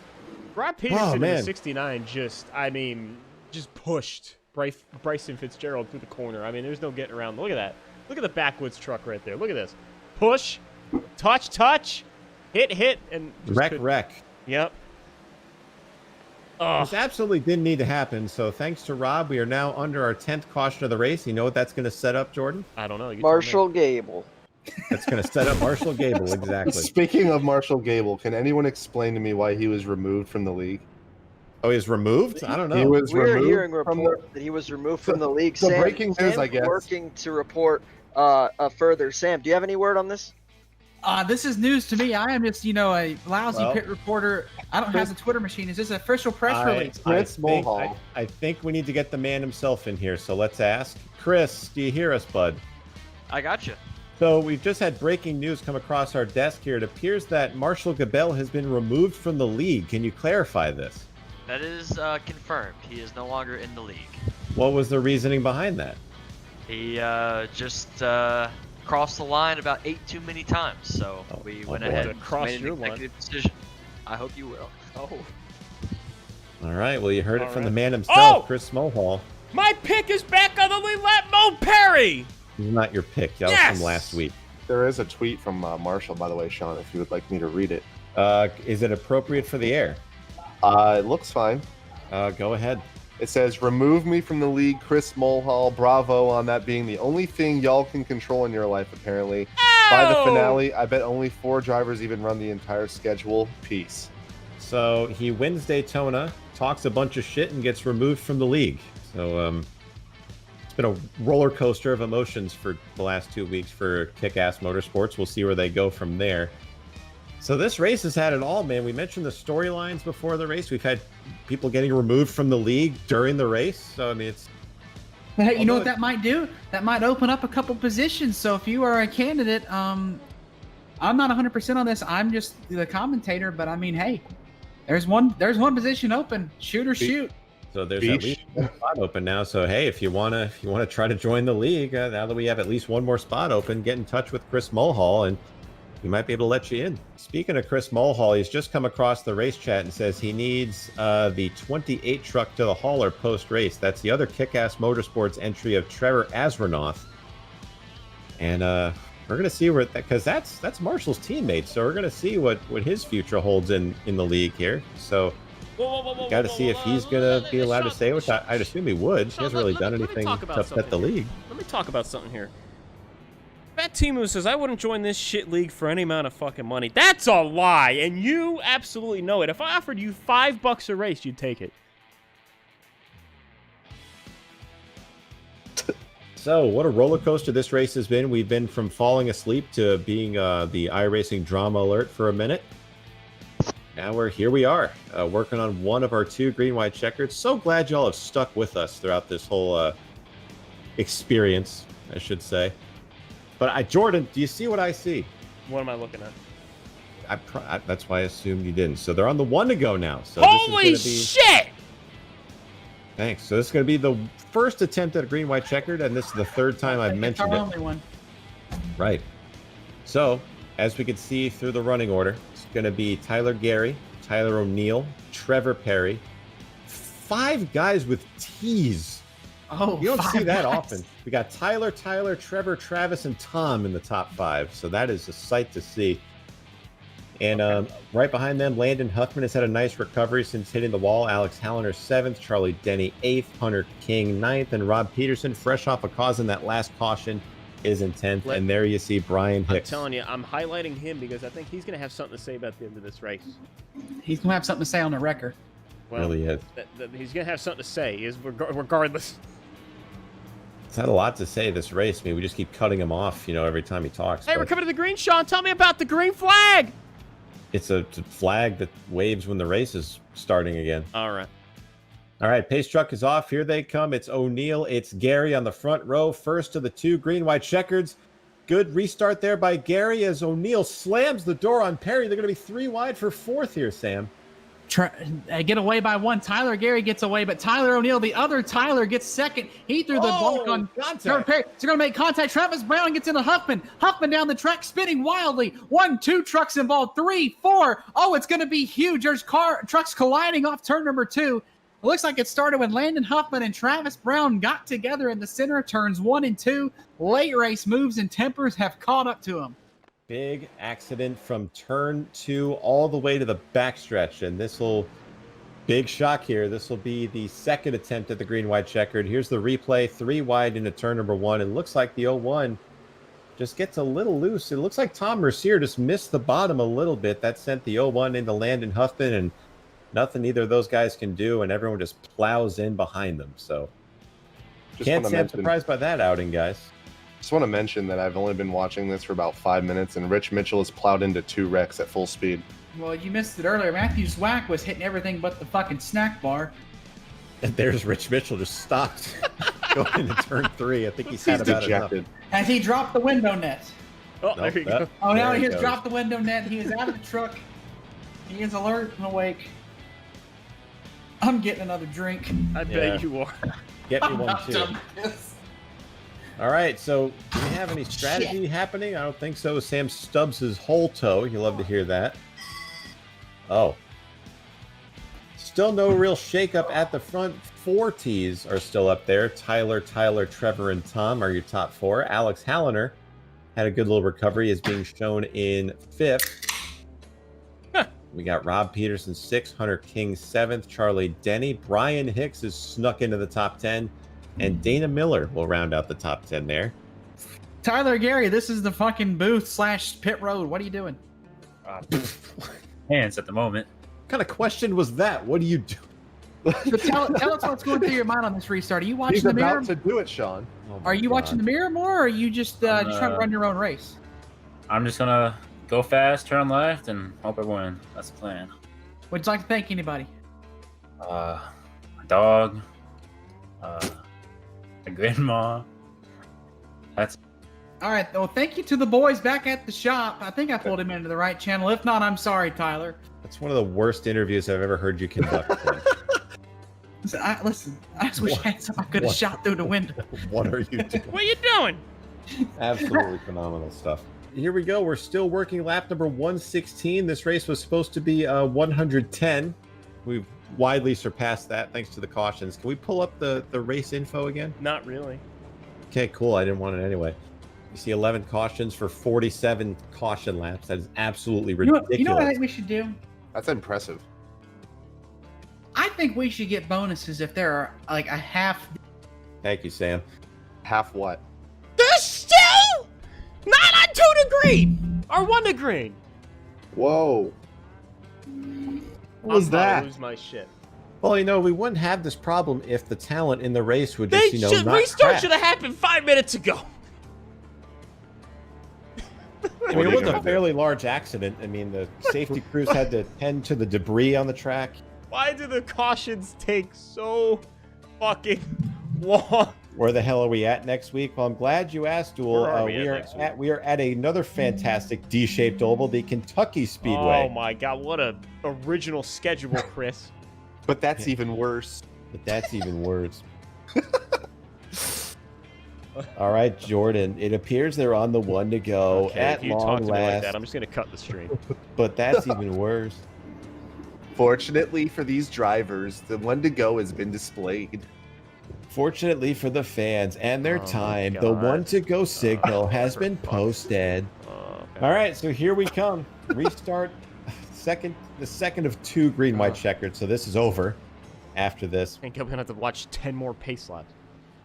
Rob Peterson in the 69 just pushed Bryson Fitzgerald through the corner. I mean, there's no getting around. Look at that. Look at the backwoods truck right there. Look at this. Push, touch, hit, and just wreck. Yep. This absolutely didn't need to happen. So thanks to Rob, we are now under our 10th caution of the race. You know what that's going to set up, Jordan? I don't know. Marshall Gable. That's going to set up Marshall Gable, exactly. Speaking of Marshall Gable, can anyone explain to me why he was removed from the league? Oh, he was removed? I don't know. He was We're removed hearing from reports that he was removed from the league. So Sam, breaking news, Sam's I guess. working to report further. Sam, do you have any word on this? This is news to me. I am just, a lousy pit reporter. I don't have the Twitter machine. Is this an official press release? I think we need to get the man himself in here, so let's ask. Chris, do you hear us, bud? I got you. So we've just had breaking news come across our desk here. It appears that Marshall Gabel has been removed from the league. Can you clarify this? That is confirmed. He is no longer in the league. What was the reasoning behind that? He just crossed the line about 8 too many times, so we went ahead and made an executive decision. I hope you will. All right, well, you heard it from the man himself, Chris Mohall. My pick is back on the lead lap. Mo Perry! This is not your pick. That was from last week. There is a tweet from Marshall, by the way, Sean, if you would like me to read it. Is it appropriate for the air? It looks fine. Go ahead. It says, remove me from the league, Chris Mulhall. Bravo on that being the only thing y'all can control in your life, apparently. By the finale, I bet only 4 drivers even run the entire schedule. Peace. So he wins Daytona, talks a bunch of shit, and gets removed from the league. So it's been a roller coaster of emotions for the last 2 weeks for Kick-Ass Motorsports. We'll see where they go from there. So this race has had it all, man. We mentioned the storylines before the race. We've had people getting removed from the league during the race. So, I mean, it's... But hey, you know what that might do? That might open up a couple positions. So if you are a candidate, I'm not 100% on this. I'm just the commentator. But, I mean, hey, there's one position open. Shoot or shoot. So there's at least one spot open now. So hey, if you wanna try to join the league, now that we have at least one more spot open, get in touch with Chris Mulhall and he might be able to let you in. Speaking of Chris Mulhall, he's just come across the race chat and says he needs the 28 truck to the hauler post-race. That's the other Kick-Ass Motorsports entry of Trevor Asranoff. And we're going to see where, because that's Marshall's teammate, so we're going to see what his future holds in the league here. So got to see if he's going to be allowed to stay, which I'd assume he would. He hasn't really done anything to upset the league. Let me talk about something here. Fat Timu says, I wouldn't join this shit league for any amount of fucking money. That's a lie, and you absolutely know it. If I offered you $5 a race, you'd take it. So, what a roller coaster this race has been. We've been from falling asleep to being the iRacing drama alert for a minute. Now here we are, working on one of our 2 green-white checkers. So glad y'all have stuck with us throughout this whole experience, I should say. But Jordan, do you see what I see? What am I looking at? That's why I assumed you didn't. So they're on the 1 to go now. So holy this is shit! Thanks. So this is going to be the first attempt at a green-white checkered, and this is the 3rd time I've mentioned it. Only one. Right. So, as we can see through the running order, it's going to be Tyler Gary, Tyler O'Neill, Trevor Perry. 5 guys with T's. Oh, you don't see that guys. often. We got Tyler, Trevor, Travis, and Tom in the top 5. So that is a sight to see. And right behind them, Landon Huffman has had a nice recovery since hitting the wall. Alex Halloner 7th, Charlie Denney 8th, Hunter King 9th, and Rob Peterson, fresh off a cause in that last caution, is in 10th. And there you see Brian Hicks. I'm telling you, I'm highlighting him because I think he's going to have something to say about the end of this race. He's going to have something to say on the record. Well, really is. He's going to have something to say, regardless. It's had a lot to say this race. I mean, we just keep cutting him off, every time he talks. Hey, we're coming to the green, Sean. Tell me about the green flag. It's a flag that waves when the race is starting again. All right, pace truck is off. Here they come. It's O'Neill. It's Gary on the front row. First of the 2 green-white checkers. Good restart there by Gary as O'Neill slams the door on Perry. They're going to be 3 wide for 4th here, Sam. Get away by 1. Tyler Gary gets away, but Tyler O'Neill, the other Tyler, gets 2nd. He threw the ball on Trevor Perry. They're going to make contact. Travis Brown gets into Huffman. Huffman down the track, spinning wildly. 1, 2 trucks involved. 3, 4. Oh, it's going to be huge. There's trucks colliding off turn number 2. It looks like it started when Landon Huffman and Travis Brown got together in the center of turns 1 and 2. Late race moves and tempers have caught up to them. Big accident from turn 2 all the way to the backstretch. And big shock here. This will be the 2nd attempt at the green-white checkered. Here's the replay, 3 wide into turn number 1. It looks like the 01 just gets a little loose. It looks like Tom Mercier just missed the bottom a little bit. That sent the 01 into Landon Huffman, and nothing either of those guys can do, and everyone just plows in behind them. So can't say I'm surprised by that outing, guys. Just want to mention that I've only been watching this for about 5 minutes, and Rich Mitchell has plowed into 2 wrecks at full speed. Well, you missed it earlier. Matthew Zwack was hitting everything but the fucking snack bar. And there's Rich Mitchell just stopped going into turn 3. I think he's had about enough. As he dropped the window net. Oh, there you go. Oh, now he has dropped the window net. He is out of the truck. He is alert and awake. I'm getting another drink. I bet you are. Get me one, too. All right, so do we have any strategy happening? I don't think so. Sam stubs his whole toe. You love to hear that. Oh. Still no real shakeup at the front. 4 T's are still up there. Tyler, Trevor, and Tom are your top 4. Alex Halloner had a good little recovery, is being shown in 5th. We got Rob Peterson 6th, Hunter King 7th, Charlie Denney. Brian Hicks is snuck into the top 10, and Dana Miller will round out the top 10 there. Tyler Gary, this is the fucking booth / pit road. What are you doing? Hands at the moment. What kind of question was that? What do you do? So tell us what's going through your mind on this restart. Are you watching He's the mirror? about to do it, Sean. Oh my Are you God. watching the mirror more, or are you just trying to run your own race? I'm just gonna go fast, turn left, and hope I win. That's the plan. Would you like to thank anybody? My dog, my grandma. That's All right. Well, thank you to the boys back at the shop. I think I pulled him into the right channel. If not, I'm sorry, Tyler. That's one of the worst interviews I've ever heard you conduct. Listen, I just wish I had something I could have shot through the window. What are you doing? What are you doing? Absolutely phenomenal stuff. Here we go. We're still working lap number 116. This race was supposed to be 110. We've widely surpassed that thanks to the cautions. Can we pull up the race info again? Not really. Okay, cool. I didn't want it anyway. You see 11 cautions for 47 caution laps. That is absolutely ridiculous. You know what I think we should do? That's impressive. I think we should get bonuses if there are like a half. Thank you, Sam. Half what? They're still not on 2 degree or 1 degree. Whoa. What was I'm about that? to lose my shit. Well, we wouldn't have this problem if the talent in the race would They just, should not restart crash. should have happened 5 minutes ago. I mean, it was a fairly large accident. I mean, the safety crews had to tend to the debris on the track. Why do the cautions take so fucking long? Where the hell are we at next week? Well, I'm glad you asked, Duel. Where are we at next We are at another fantastic D-shaped oval, the Kentucky Speedway. Oh my god, what a original schedule, Chris. But that's even worse. But that's even worse. All right, Jordan. It appears they're on the 1 to go Okay, at if you talk long to me like last. that, I'm just gonna cut the stream. But that's even worse. Fortunately for these drivers, the 1 to go has been displayed. Fortunately for the fans and their Oh, time, the God. 1 to go signal has been posted. Okay. All right, so here we come. Restart the second of 2 green-white checkered. So this is over after this. I think I'm gonna have to watch 10 more pace laps.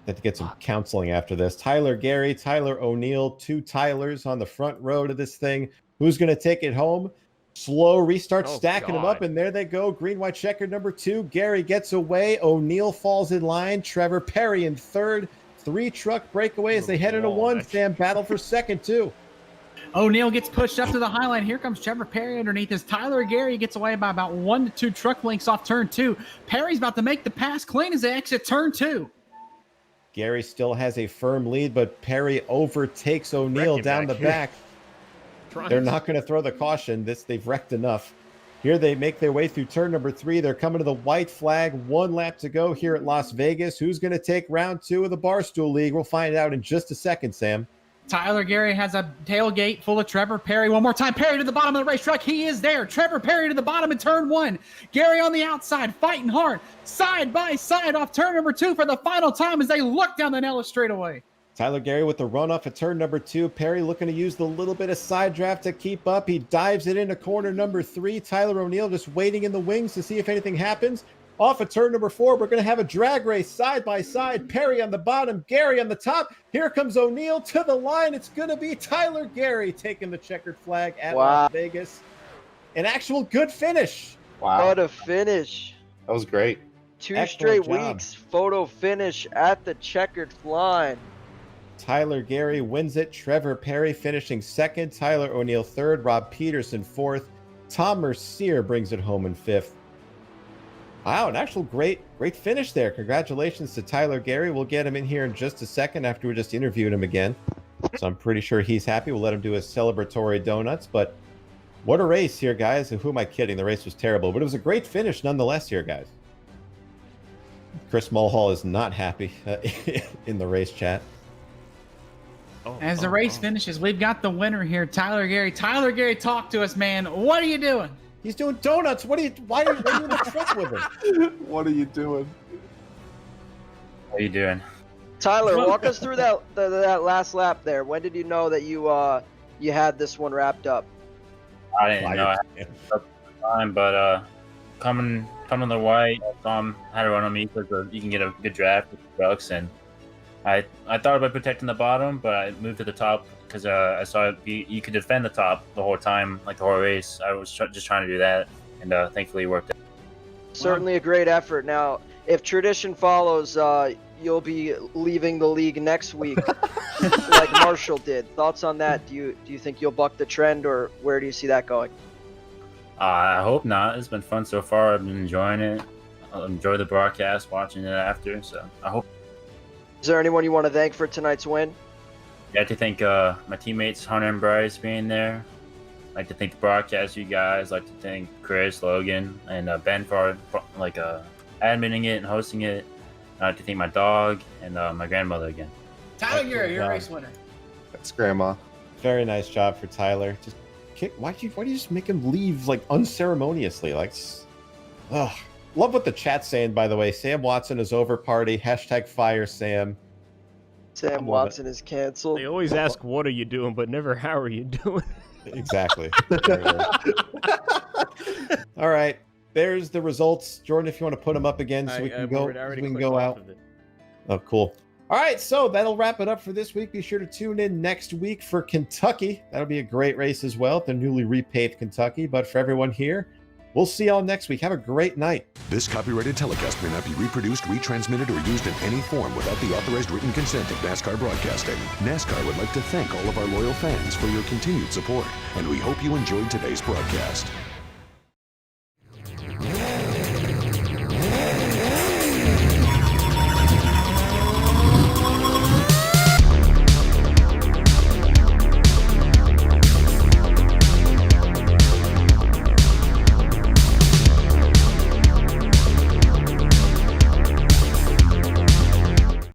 Have to get some counseling after this. Tyler Gary, Tyler O'Neill, 2 Tylers on the front row to this thing. Who's going to take it home? Slow restart, Oh, stacking them up, God. and there they go. Green, white, checkered number 2. Gary gets away. O'Neill falls in line. Trevor Perry in 3rd. 3 truck breakaway as they head into 1. Sam battle for 2nd, too. O'Neill gets pushed up to the high line. Here comes Trevor Perry underneath as Tyler Gary gets away by about 1 to 2 truck lengths off turn 2. Perry's about to make the pass clean as they exit turn 2. Gary still has a firm lead, but Perry overtakes O'Neill Wrecking down the back here. back. They're not going to throw the caution. They've wrecked enough. Here they make their way through turn number 3. They're coming to the white flag. 1 lap to go here at Las Vegas. Who's going to take round 2 of the Barstool League? We'll find out in just a second, Sam. Tyler Gary has a tailgate full of Trevor Perry. One more time. Perry to the bottom of the racetrack. He is there. Trevor Perry to the bottom in turn 1. Gary on the outside, fighting hard, side by side off turn number 2 for the final time as they look down the Nellis straightaway. Tyler Gary with the run off at turn number 2. Perry looking to use the little bit of side draft to keep up. He dives it into corner number 3. Tyler O'Neill just waiting in the wings to see if anything happens. Off at turn number 4, we're going to have a drag race side by side. Perry on the bottom, Gary on the top. Here comes O'Neill to the line. It's going to be Tyler Gary taking the checkered flag at Las Vegas. An actual good finish. Wow. What a finish. That was great. 2 Excellent straight job. weeks, photo finish at the checkered line. Tyler Gary wins it. Trevor Perry finishing 2nd. Tyler O'Neill 3rd. Rob Peterson 4th. Tom Mercier brings it home in 5th. Wow, an actual great finish there. Congratulations to Tyler Gary. We'll get him in here in just a second after we just interviewed him again. So I'm pretty sure he's happy. We'll let him do his celebratory donuts. But what a race here, guys. And who am I kidding? The race was terrible. But it was a great finish nonetheless here, guys. Chris Mulhall is not happy in the race chat. As the race finishes, we've got the winner here, Tyler Gary. Tyler Gary, talk to us, man. What are you doing? He's doing donuts. Why are you in the truck with him? What are you doing? What are you doing? Tyler, walk us through that last lap there. When did you know that you had this one wrapped up? I didn't know. time, but coming the white, Tom had to run on me because you can get a good draft with the trucks, and I thought about protecting the bottom, but I moved to the top because I saw you could defend the top the whole time, like the whole race. I was just trying to do that, and thankfully it worked out. Certainly a great effort. Now, if tradition follows, you'll be leaving the league next week, like Marshall did. Thoughts on that? Do you think you'll buck the trend, or where do you see that going? I hope not. It's been fun so far. I've been enjoying it. I'll enjoy the broadcast, watching it after. So I hope. Is there anyone you want to thank for tonight's win? I'd like to thank my teammates Hunter and Bryce being there. I'd like to thank the broadcast, you guys. I'd like to thank Chris, Logan, and Ben for adminning it and hosting it. I'd like to thank my dog and my grandmother again. Tyler, you're a race winner. That's Grandma. Very nice job for Tyler. Just why do you just make him leave like unceremoniously? Like, ugh. Love what the chat's saying, by the way. Sam Watson is over party. #fire Sam. Sam Watson is canceled. They always ask, what are you doing, but never, how are you doing? Exactly. All right. There's the results. Jordan, if you want to put them up again so we can go out. Oh, cool. All right, so that'll wrap it up for this week. Be sure to tune in next week for Kentucky. That'll be a great race as well, the newly repaved Kentucky. But for everyone here, we'll see y'all next week. Have a great night. This copyrighted telecast may not be reproduced, retransmitted, or used in any form without the authorized written consent of NASCAR Broadcasting. NASCAR would like to thank all of our loyal fans for your continued support, and we hope you enjoyed today's broadcast.